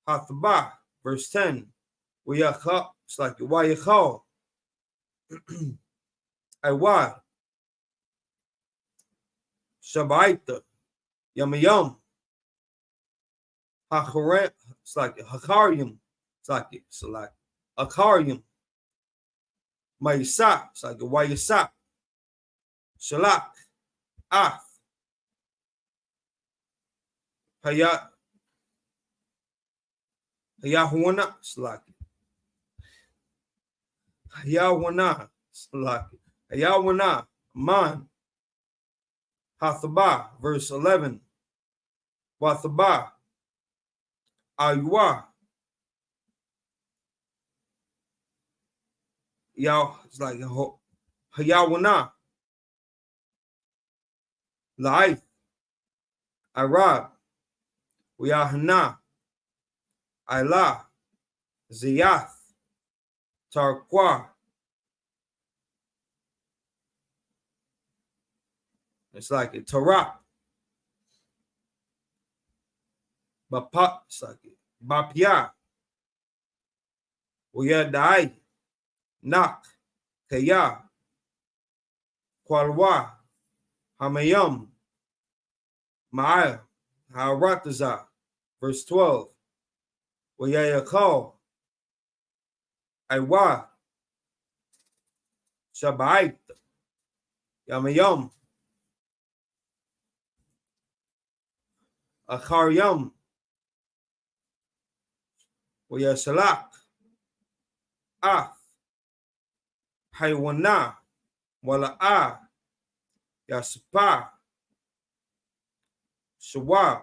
Hathaba, verse 10. Wiyakha, it's like Wayakha, Aywa, Shabaita, Yamayam, Hacharet, it's like Hakarium, it's like Akarium, Mayisa, it's like Wayasa, Shalak, Ath, Hayahuana, it's like Hayawana, it's like Hayawana, Man, Hathaba, verse 11. Wathaba, Aywa, Yao, it's like Hayawana, Laif, Arab, Uyahana, Ayla, Ziyath, Tarqua. It's like a Torah. Bapa, it's like Bapia. Uyadai, Nak, Kaya, Kwalwa, Hamayam, Ma'al, Harataza, verse 12. Uyayakal, Aywa, Shabait, Yamayam, Akharyam, Wayasalak, Ath, Haywana, Wala'a, Yaspa, Shawa,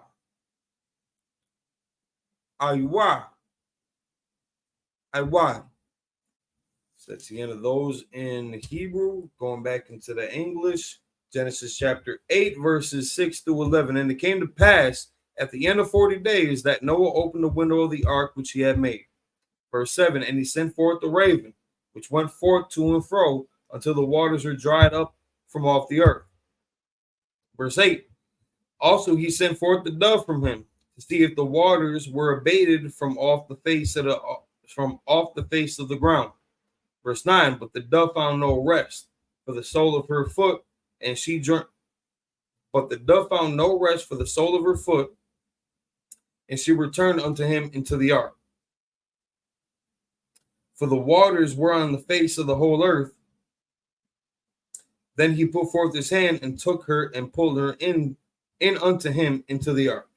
Aywa. Aywa. So that's the end of those in Hebrew. Going back into the English, Genesis chapter 8, verses 6 through 11. And it came to pass at the end of 40 days that Noah opened the window of the ark which he had made. Verse 7, and he sent forth the raven, which went forth to and fro until the waters were dried up from off the earth. Verse 8, also he sent forth the dove from him to see if the waters were abated from off the face of the ground. Verse 9, but the dove found no rest for the sole of her foot, and she drank. But the dove found no rest for the sole of her foot, and she returned unto him into the ark. For the waters were on the face of the whole earth. Then he put forth his hand and took her and pulled her in unto him into the ark.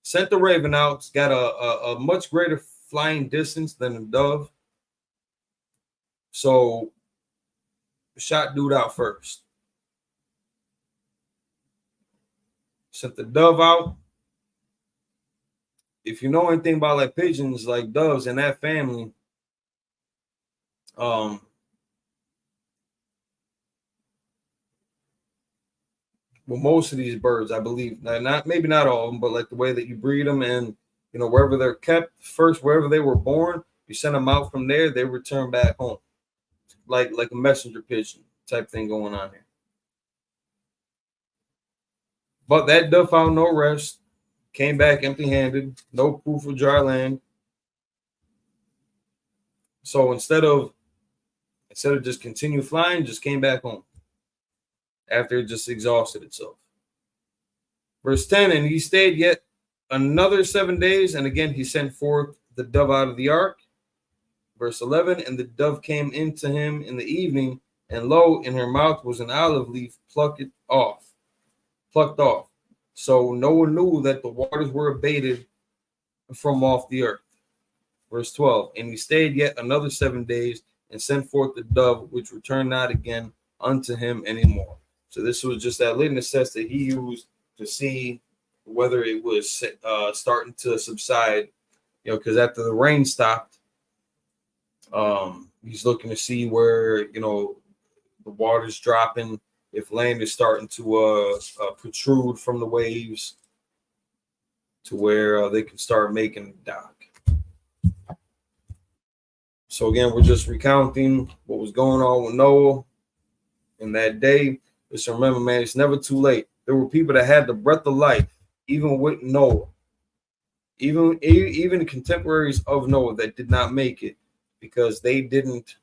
Sent the raven out. It's got a much greater flying distance than a dove. So shot dude out first. Sent the dove out. If you know anything about like pigeons, like doves and that family, well, most of these birds, I believe, not maybe not all of them, but like the way that you breed them and wherever they're kept first, wherever they were born, you send them out from there, they return back home, like a messenger pigeon type thing going on here. But that dove found no rest. Came back empty-handed, no proof of dry land. So instead of just continue flying, just came back home after it just exhausted itself. Verse 10, and he stayed yet another 7 days, and again he sent forth the dove out of the ark. Verse 11, and the dove came into him in the evening, and lo, in her mouth was an olive leaf plucked off. So Noah knew that the waters were abated from off the earth. Verse 12, and he stayed yet another 7 days and sent forth the dove, which returned not again unto him anymore. So this was just that litmus test that he used to see whether it was starting to subside, because after the rain stopped, he's looking to see where, the water's dropping, if land is starting to protrude from the waves to where they can start making a dock. So again, we're just recounting what was going on with Noah in that day. Just remember, man, it's never too late. There were people that had the breath of life, even with Noah, even contemporaries of Noah that did not make it because they didn't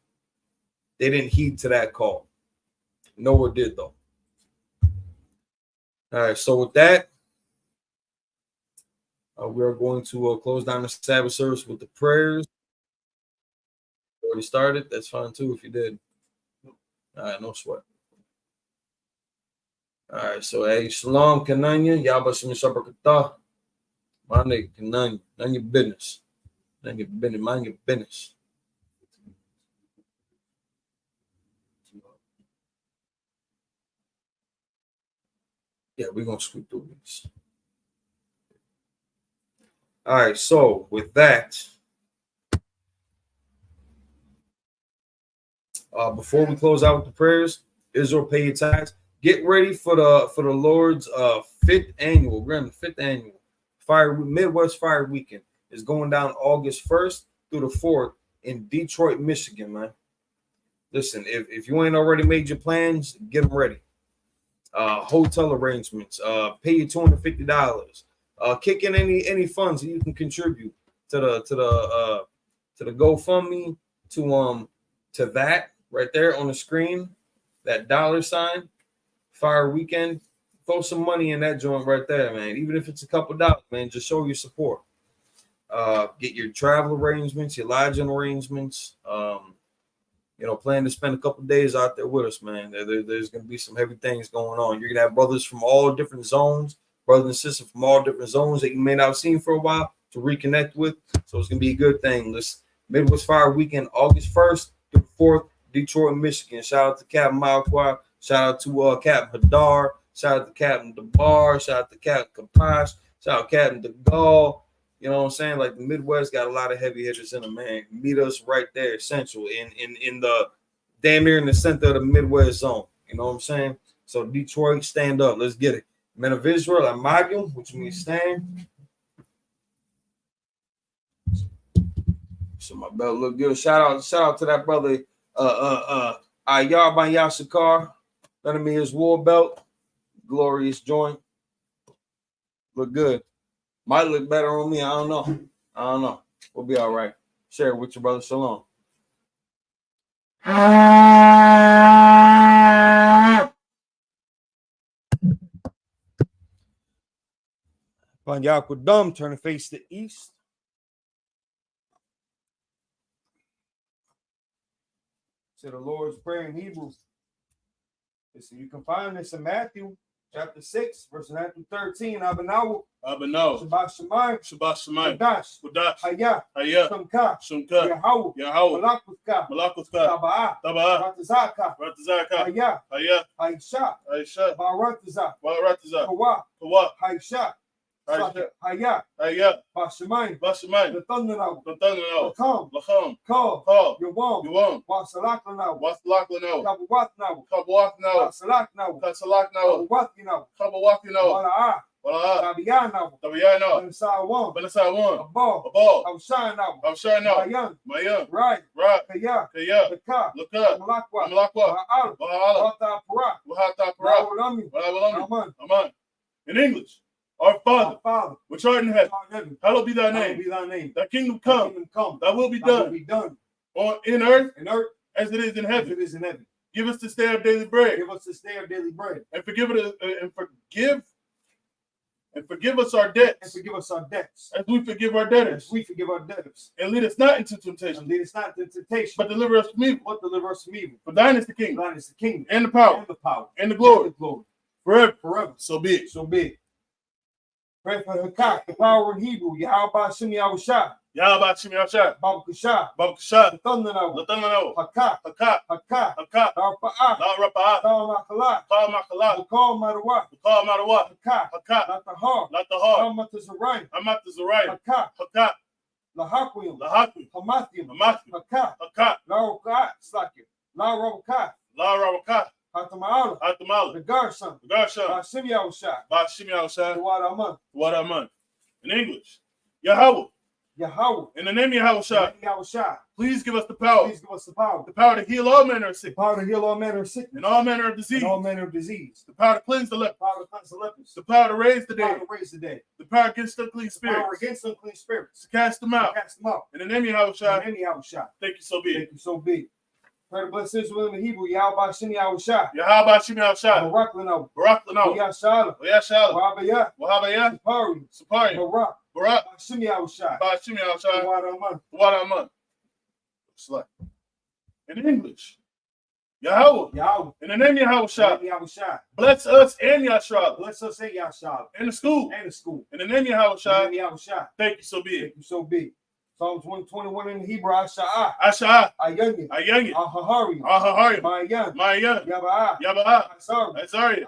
heed to that call. Noah did, though. All right, so with that, we are going to close down the Sabbath service with the prayers. Already started? That's fine, too, if you did. All right, no sweat. All right, so, hey, Shalom, Kananya, Yabba Shem Shabrakatah. My nigga, Kananya, none your business. None your business, mind your business. Yeah, we're going to scoot through these. All right, so with that, before we close out with the prayers, Israel, pay your tithes. Get ready for the Lord's fifth annual Midwest Fire Weekend. Is going down August 1st through the 4th in Detroit, Michigan, man. Listen, if you ain't already made your plans, get them ready. Hotel arrangements, pay you $250. Kick in any funds that you can contribute to the GoFundMe to that right there on the screen, that $sign Fire Weekend. Throw some money in that joint right there, man. Even if it's a couple dollars, man, just show your support. Get your travel arrangements, your lodging arrangements. Plan to spend a couple days out there with us, man. There's going to be some heavy things going on. You're going to have brothers from all different zones, brothers and sisters from all different zones that you may not have seen for a while to reconnect with. So it's going to be a good thing. This Midwest Fire Weekend, August 1st through 4th, Detroit, Michigan. Shout out to Captain Malquire. Shout out to Captain Hadar. Shout out to Captain DeBar. Shout out to Captain Kapash. Shout out to Captain DeGaulle. You know what I'm saying? Like the Midwest got a lot of heavy hitters in them, man. Meet us right there, Central, in the damn near in the center of the Midwest zone. You know what I'm saying? So Detroit, stand up. Let's get it. Men of Israel, Amagim, which means stand. So my belt look good. Shout out to that brother, Ayar by Yashikar. Lending me his war belt. Glorious joint. Look good. Might look better on me. I don't know. We'll be all right. Share it with your brother. Shalom. Panyakodum, turn to face the east. To the Lord's Prayer in Hebrew. Listen, you can find this in Matthew chapter 6, verse 9 through 13. Abanaw. Shabbat Shemayim. Wadash. Haya. Sumka. Yahweh. Malakutka. Tabaa. Ratazaka. Haya. Aisha. Barataza. Kawa. Aisha. Haya. Bashamayim. The thunder now. Lacham. Call. Yawam. Wasalaklanau. Kabawat now. Wasalak now. Kabawat now. Tabiano. Benasawan. Abal. Avshai now. Mayan. Right. Kaya. Laka. Malakwa. Wahata Parak. Aman. In English. Our Father, which art in heaven, hallowed be thy name. Thy kingdom come. Thy will be done. On in earth as it is in heaven. Give us this day our daily bread. And forgive us our debts. As we forgive our debtors. And lead us not into temptation. But deliver us from evil. For thine is the kingdom. And the power. And the glory. Forever. So be it. Pray for the cock, the power in Hebrew. Yahweh Shem Yahushua. Baba Kasha. The thunder now. Hakak. Rapa'a. Makala. The call matter what. Hakak. Not the heart. Amat Zaraim. Hakak. Lahakwim. Hamathium. Hakak. La Rabakat. Hatamala. The Garsham. Bashim Yahushua. What Aman. In English. Yahweh. In the name of Yahushua. Please give us the power. The power to heal all manner of sickness. And all manner of disease. The power to cleanse the lepers. The power to raise the dead. The power against unclean spirits. To cast them out. In the name of Yahushua. Thank you, so be it. Pray to bless Israel in the Hebrew. Yahweh Shem Yahushua. Baraklanau. Yashala. Wahabaya. Sapari. Barak. Shem Yahushua. What Aman. In English. Yahweh. In the name of Yahushua. Bless us and Yashua. In the school. In the name of Yahushua. Thank you, so be it. Psalms 121 in Hebrew, Asha'ah. Ayangin. Ahahari. Mayan. Yaba'a. Isaiah.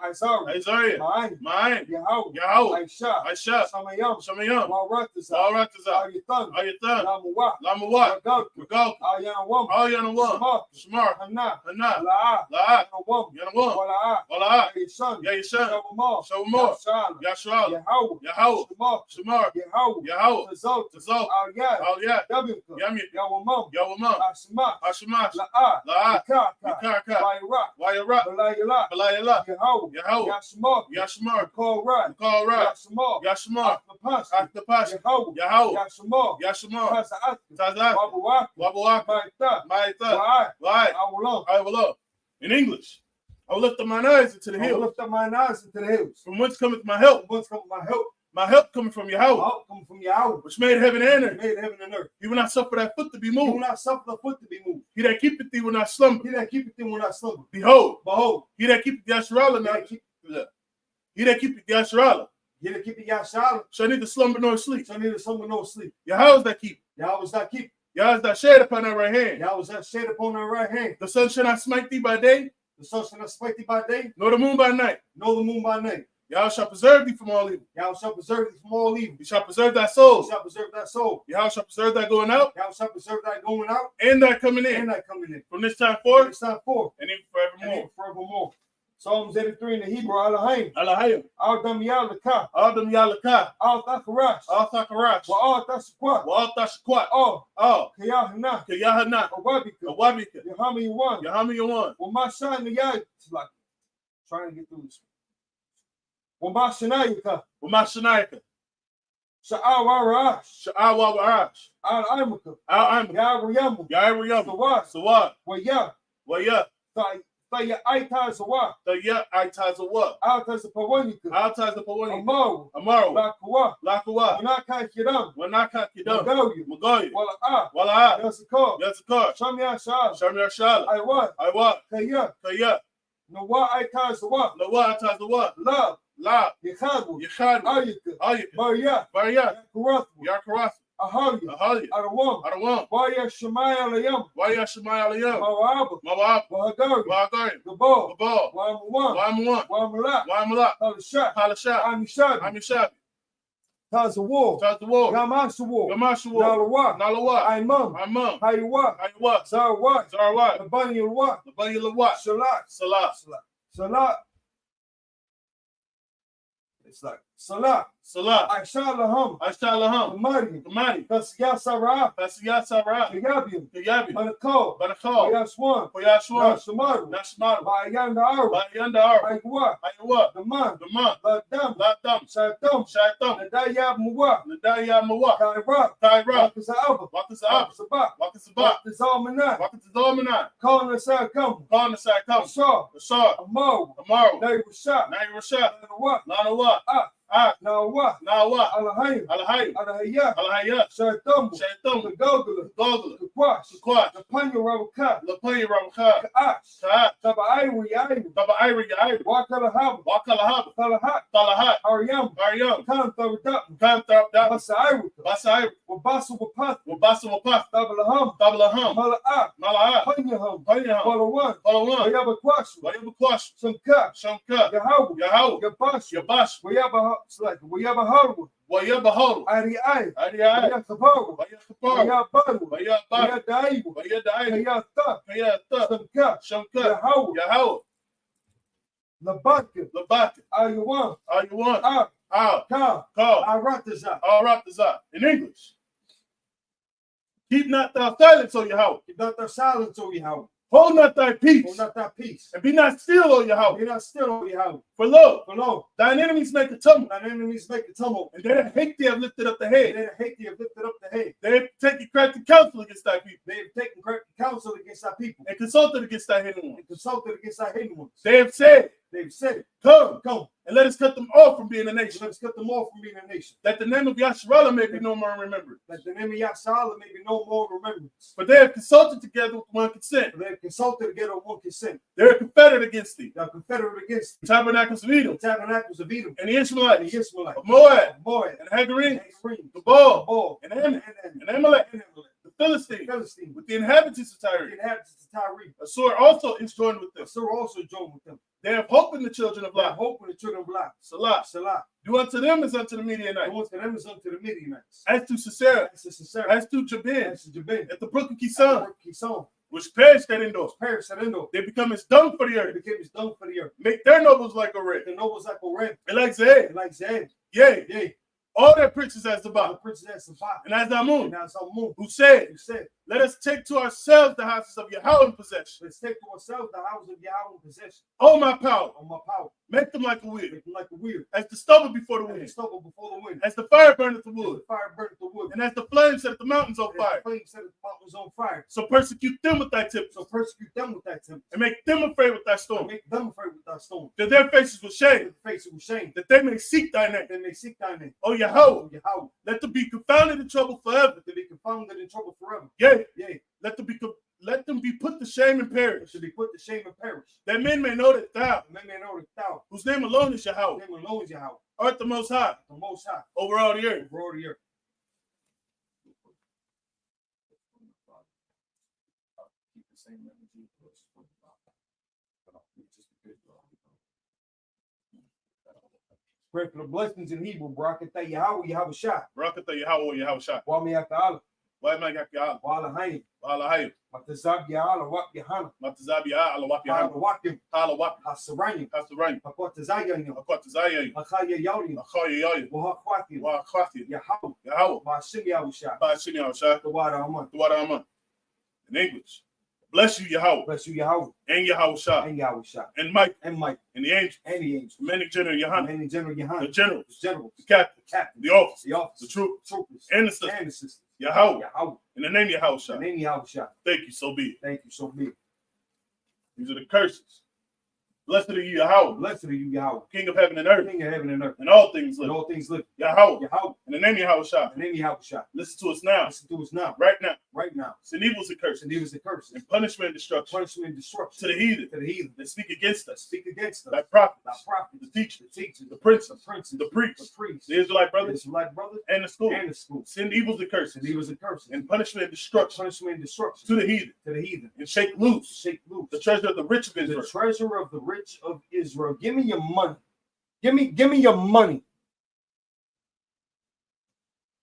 Ma'ayin. Yahweh. Aisha. Shamayam. Walrataza. Ayatan. Lamawat. Regal. Ayanawam. Shamar. Hana. La'ah. Yanawam. Wala'ah. Yayishan. Shavamor. Yashua. Yahweh. Shamar. Yahweh. Tazal. Yawamam. Ashmash. La'ah. Yikaka. Wayara. Balayala. Yahweh. Yashmar. Call Yashmar. Aktapash. Yahweh. Yashmar. Tazak. Wabawak. Maita. Lai. I in English. I will lift up mine eyes into the hills. From whence cometh my help? My help coming from Yahweh. Which made heaven and earth. He will not suffer that foot to be moved. He that keepeth thee will not slumber. Behold. He that keepeth Yasharala. He that keepeth Yasharala. Shall neither slumber nor sleep. Yahweh is that keep. Yahweh is that shade upon thy right hand. The sun shall not smite thee by day. Nor the moon by night. Yahweh shall preserve thee from all evil. Yahweh shall preserve thee from all evil. He shall preserve thy soul. He shall preserve thy soul. Yahweh shall preserve thy going out. Yahweh shall preserve thy going out. And thy coming in. And thy coming in. From this time forth. From this time forth. And even forevermore. And even forevermore. Psalms 83 in the Hebrew, Elohim. Elohim. Adam Yalaka. Adam Yalaka. Al Thakarash. Al Thakarash. Wa Al Tashakwat. Wa Al Tashakwat. Oh. Oh. Kayahana. Kayahana. Awabika. Awabika. Yahami Yawan. Yahami Yawan. Wa Mashan Yai. Like trying to get through this. Wa Mashanayaka. Wa Mashanayaka. Sha'awarash. Sha'awarash. Al Imaka. Al Imaka. Yarayamu. Yarayamu. Sawat. Sawat. Wa Ya. Wa Ya. Taya Aitai Sawa. Taya Aitai Sawa. Altas the Pawanika. Altas the Pawanika. Amaru. Amaru. Lakawa. Lakawa. Wanaka Kidam. Wanaka Kidam. Magayu. Magayu. Wala Wala Yasakar. Yasakar. Shamia Shah. Shamia Shah. Aiwa. Aiwa. Kaya. Kaya. Nawa Aitai Sawa. Nawa Aitai Sawa. Love. La. Yakhadu. Yakhadu. Ayika. Ayika. Baria. Baria. Yakurath. Yakurath. Ahalia. Ahalia. Arawam. Arawam. Waya Shemaya Layam. Waya Shemaya Layam. Mawab. Mawab. Wahagari. Wahagari. Gabal. Gabal. Wamawan. Wamawan. Wamala. Wamala. Halashat. Halashat. Amishabi. Amishabi. Tazawar. Tazawar. Yamashawar. Yamashawar. Nalawa. Nalawa. Aimam. Aimam. Haywa. Haywa. Zarwa. Zarwa. Labani Yalwa. Labani Yalwa. Salat. Salat. Salat. It's like Salat. Salat. Aishalaham. Aishalaham. Kamari. Kamari. Kasiyat Sarah. Kasiyat Sarah. Kayabim. Kayabim. Banakal. Banakal. Koyaswan. Koyaswan. Nashamaru. Nashamaru. Bayanda Aru. Bayanda Aru. Aywa. Aywa. Daman. Daman. Ladam. Ladam. Shaitam. Shaitam. Nadayab Muwa. Nadayab Muwa. Kaira. Kaira. Wakasaba. Wakasaba. Wakasaba. Wakasaba. Wakasaba. Wakasaba. Calling the side come. Calling the side come. Ashar. Ashar. Amaru. Amaru. Nair Rashad. Nair Rashad. Lanawa. Lanawa. Nawa. Nawa. Alahayim. Alahayim. Alahayah. Alahayah. Shaitam. Shaitam. The Gogula. Gogula. The Quash. The Quash. The Panya Rabaka. The Panya Rabaka. Ka'ash. Ka'ash. Taba Irie Irie. Taba Irie Irie. Wakalahab. Wakalahab. Talahat. Talahat. Aryam. Aryam. Kantharudat. Kantharudat. Basa Irika. Basa Irika. Wabasu Wapath. Wabasu Wapath. Tabalaham. Tabalaham. Mala'ah. Mala'ah. Panyaham. Panyaham. Balawan. Balawan. Wayabakwashu. Wayabakwashu. Shamka. Shamka. Yahawah. Yahawah. Yabash. Yabash. Wayabaharu. Wayabaharu. Ari Ai. Ari Ai. Wayabaharu. Wayabaharu. Wayabaru. Wayabaru. Wayadaibu. Wayadaibu. Kayata. Kayata. Shamka. Shamka. Yahawah. Yahawah. Labaka. Labaka. Ayuwan. Ayuwan. Ka. Arataza. Arataza. In English. Keep not thy silence, O Yahweh. Keep not thy silence, O Yahweh. Hold not thy peace. Hold not thy peace. And be not still, O Yahweh. Be not still, O Yahweh. For lo, lo, thine enemies make a tumult. Thine enemies make a tumult. And they that hate thee have lifted up the head. And they that hate thee have lifted up the head. They have taken crafty counsel against thy people. They have taken crafty counsel against thy people. And consulted against thy hidden ones. And consulted against thy hidden ones. They have said, Come, and let us cut them off from being a nation. Let us cut them off from being a nation. That the name of Yasharallah may be no more in remembrance. That the name of Yasharallah may be no more in remembrance. For they have consulted together with one consent. For they have consulted together with one consent. They are confederate against thee. They are confederate against the tabernacles of Edom. The tabernacles of Edom. And the Ishmaelites. And the Ishmaelites. Of Moab. Moab. And the Hagarenes. The Baal. And Ammon. And Amalek. The Philistines. With the inhabitants of Tyre. The inhabitants of Tyre. Assur also is joined with them. Assur also joined with them. They have hope in the children of Lot. Lot. Hope in the children of Lot. Salah. Salah. Do unto them as unto the Midianites. Do unto them as unto the Midianites. As to Sisera. As to Jabin. As to Jabin. At the brook of Kison. Kison. Which perished at Endor. They become as dung for the earth. They became as dung for the earth. Make their nobles like a red. Their nobles like a red. And like Zed. And like Zed. Yea. Yea. All their princes as the All bottom. the princes as the bottom. And as Amun. And as Amun. Who said, let us take to ourselves the houses of Yahweh in possession. Let's take to ourselves the houses of Yahweh in possession. Oh my power. Oh my power. Make them like a wheel. Make them like a wheel. As the stubble before the wind. As the stubble before the wind. As the fire burneth the wood. As the fire burneth the wood. And as the flame set the mountains on fire. The flame set the mountains on fire. So persecute them with thy tempest. So persecute them with thy tempest. And make them afraid with thy storm. Make them afraid with thy storm. That their faces will shame. Faces will shame. That they may seek thy name. They may seek thy name. Oh Yahweh. Yahweh. Let them be confounded in trouble forever. Let them be confounded in trouble forever. Yea. Yea. Let them be put to shame and perish. To be put to shame and perish. That men may know that thou. Men may know that thou. Whose name alone is Yahweh. Whose name alone is Yahweh. Art the most high. The most high. Over all the earth. Over all the earth. Keep the same energy. Pray for the blessings in Hebrew. Barakatah Yahweh, Yahweh Shah. Barakatah Yahweh, Yahweh Shah. Wami Akala. Why am I got y'all? Wala Hayim. Wala Hayim. Matazab Ya'ala Wap Yahana. Matazab Ya'ala Wap Yahana. Wakim. Hala Wap. Hasaranyim. Hasaranyim. Hakwatazayim. Hakwatazayim. Akhaya Yawlim. Akhaya Yawlim. Wahakwatim. Wahakwatim. Yahweh. Yahweh. Bashim Yahweh Shah. Bashim Yahweh Shah. The water Aman. The water Aman. In English. Bless you, Yahweh. Bless you, Yahweh. And Yahweh Shah. And Yahweh Shah. And Mike. And Mike. And the angels. And the angels. The Manning General Yohana. And the General Yohana. The generals. The generals. The captains. The captains. The officers. The officers. The troopers. Troopers. And the sisters. And the sisters. Yahweh. Yahweh. In the name of Yahweh Shah. In the name of Yahweh Shah. Thank you, so be it. Thank you, so be it. These are the curses. Blessed are you, Yahweh. Blessed are you, Yahweh. King of heaven and earth. King of heaven and earth. And all things live. And all things live. Yahweh. Yahweh. In the name of Yahweh Shah. In the name of Yahweh Shah. Listen to us now. Listen to us now. Right now. Right now. Send evils and curses. Send evils and curses. And punishment and destruction. Punishment and destruction. To the heathen. To the heathen. That speak against us. Speak against us. Thy prophets. Thy prophets. The teachers. The teachers. The princes. The princes. The priests. The priests. The Israelite brothers. The Israelite brothers. And the school. And the school. Send evils and curses. Send evils and curses. And punishment and destruction. Punishment and destruction. To the heathen. To the heathen. And shake loose. Shake loose. The treasure of the rich of Israel. The treasure of the rich of Israel. Give me your money. Give me your money.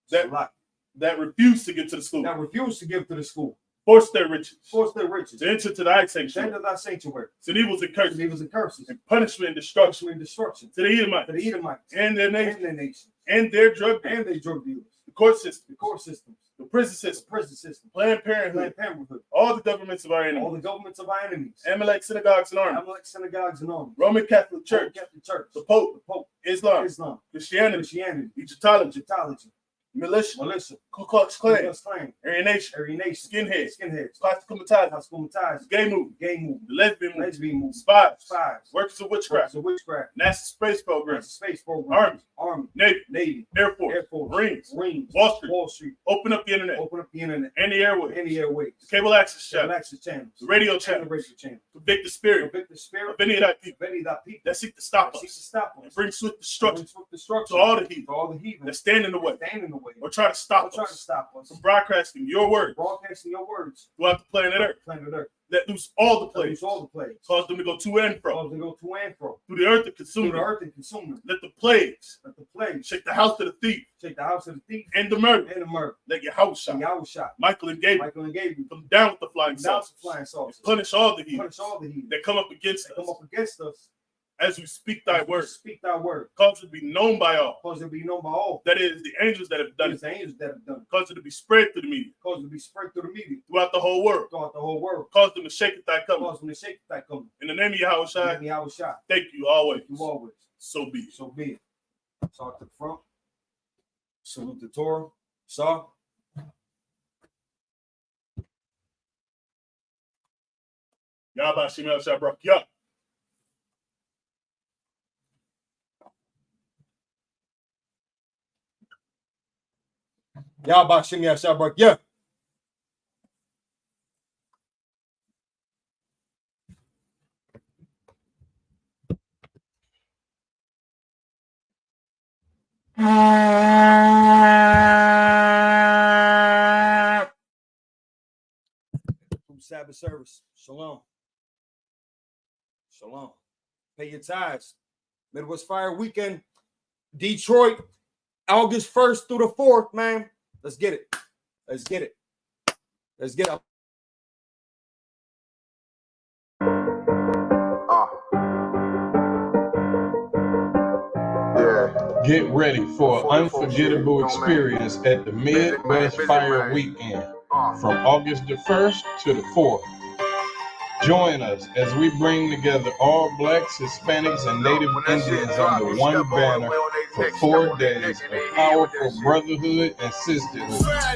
That refuse to give to the school. That refuse to give to the school. Force their riches. Force their riches. To enter to thy sanctuary. Enter thy sanctuary. Send evils and curses. Send evils and curses. And punishment and destruction. Punishment and destruction. To the Edomites. To the Edomites. And their nation. And their nation. And their drug dealers. And their drug dealers. The court system. The court systems. The prison system. The prison system. Planned Parenthood. Planned Parenthood. All the governments of our enemies. All the governments of our enemies. Amalek synagogues and armies. Amalek synagogues and armies. Roman Catholic Church. Roman Catholic Church. The Pope. The Pope. Islam. Islam. Christianity. Egyptology. Militia. Ku Klux Klan. Aryan Nation. Skinheads. Classical Matthias. Gay movement. The lesbian movement. Spies. Workers of witchcraft. NASA space program. Army. Navy. Air Force. Marines. Wall Street. Open up the internet. And the airways. The cable access channels. The radio channels. Convict the spirit. Of any of thy people. That seek to stop us. And bring swift destruction. To all the heathen. That stand in the way. Or try to stop us from broadcasting your words throughout the planet Earth. Let loose all the plagues. Cause them to go to and fro. Through the earth and consume them. Let the plagues shake the house of the thief. And the murder. Let your house shine. Michael and Gabriel come down with the flying saucers. And punish all the heathens that come up against us. As we speak thy word. Cause it to be known by all. That is the angels that have done it. Cause it to be spread through the media. Throughout the whole world. Cause them to shake it thy coming. In the name of Yahweh Shai. Thank you always. So be it. Saw to the front. Salute the Torah. Saw. Yahweh Shemel Shabrak. Yeah. Yahweh Shem Yahshabrak. Yeah. Sabbath service. Shalom. Shalom. Pay your tithes. Midwest Fire Weekend. Detroit. August 1st through the 4th, man. Let's get it. Let's get it. Let's get it. Get ready for an unforgettable experience at the Midwest Fire Weekend from August the 1st to the 4th. Join us as we bring together all Blacks, Hispanics, and Native Indians under one banner for 4 days of powerful brotherhood and sisterhood. I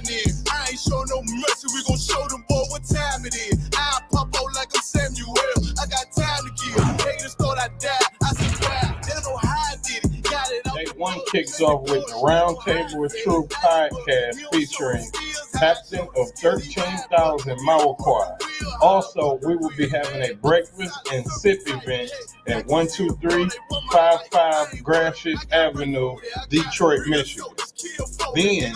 ain't show no mercy, we gon' show them boy what time it is. I pop out like I'm Samuel, I got time to kill. Haters thought I died, I survived. They don't know how I did it, got it. Day 1 kicks off with the Round Table with Truth podcast featuring Captain of 13,000 Milwaukee Also, we will be having a breakfast and sip event at 12355 Gratiot Avenue, Detroit, Michigan. Then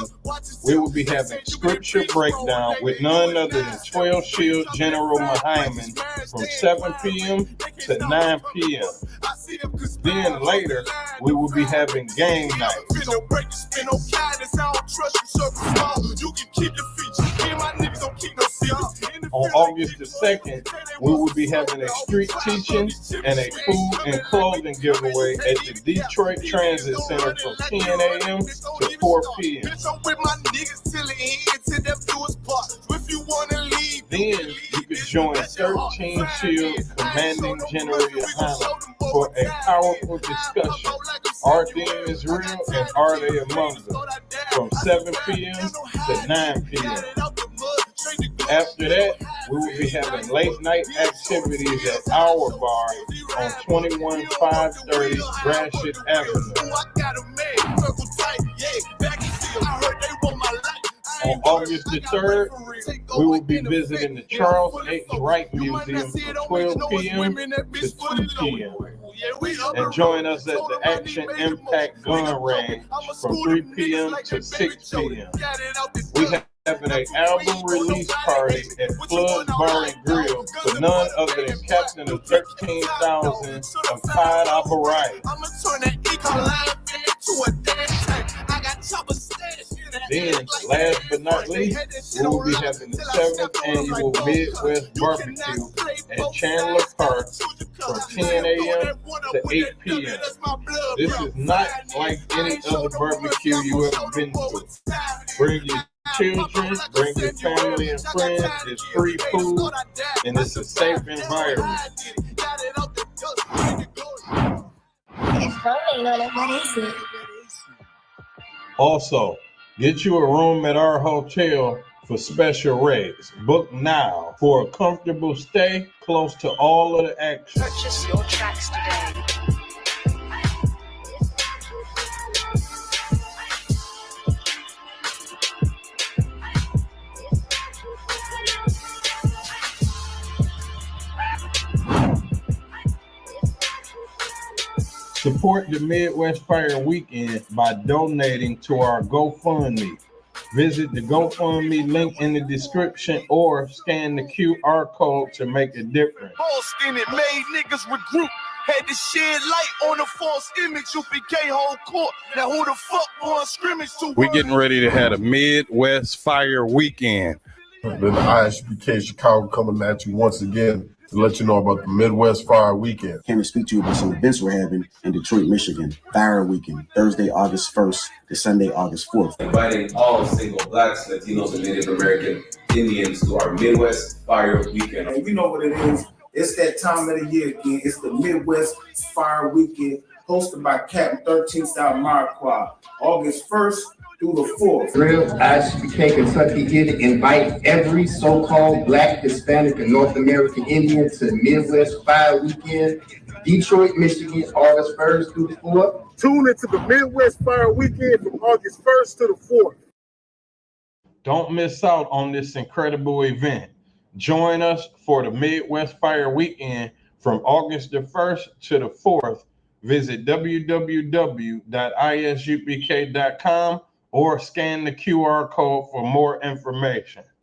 we will be having scripture breakdown with none other than 12 Shield General Muhammad from 7 p.m. to 9 p.m. Then later, we will be having game night. On August the 2nd, we will be having a street teaching and a food and clothing giveaway at the Detroit Transit Center from 10 a.m. to 4 p.m. Then you can join 13 Shield Commanding General Yohana for a powerful discussion. Our theme is real and are they among us? From 7 p.m. to 9 p.m. After that, we will be having late night activities at our bar on 21530 Gratiot Avenue. On August the 3rd, we will be visiting the Charles H. Wright Museum from 12 p.m. to 2 p.m. And join us at the Action Impact Gun Range from 3 p.m. to 6 p.m. We have having an album release party at Flood Bar and Grill for none other than Captain of 13,000 of Pied Operatic. Then, last but not least, we will be having the 7th annual Midwest Barbecue at Chandler Park from 10 a.m. to 8 p.m. This is not like any other barbecue you ever been to. Bring your children, bring your family and friends. It's free food and it's a safe environment. It's funny, what is it? Also, get you a room at our hotel for special rates. Book now for a comfortable stay close to all of the action. Purchase your tracks today. Support the Midwest Fire Weekend by donating to our GoFundMe. Visit the GoFundMe link in the description or scan the QR code to make a difference. Boston, it made niggas regroup. Had to shed light on the false image. UPK whole court. Now who the fuck won scrimmage to? We're getting ready to have a Midwest Fire Weekend. Then the Isupk Chicago coming at you once again to let you know about the Midwest Fire Weekend. Came to speak to you about some events we're having in Detroit, Michigan. Fire Weekend, Thursday, August 1st to Sunday, August 4th. Inviting all single blacks, Latinos, and Native American Indians to our Midwest Fire Weekend. And you know what it is. It's that time of the year again. It's the Midwest Fire Weekend, hosted by Captain 13th Style Marquardt, August 1st through the 4th. Real Isupk Kentucky here to invite every so-called Black, Hispanic, and North American Indian to the Midwest Fire Weekend, Detroit, Michigan, August 1st through the 4th. Tune into the Midwest Fire Weekend from August 1st to the 4th. Don't miss out on this incredible event. Join us for the Midwest Fire Weekend from August the 1st to the 4th. Visit www.isupk.com or scan the QR code for more information.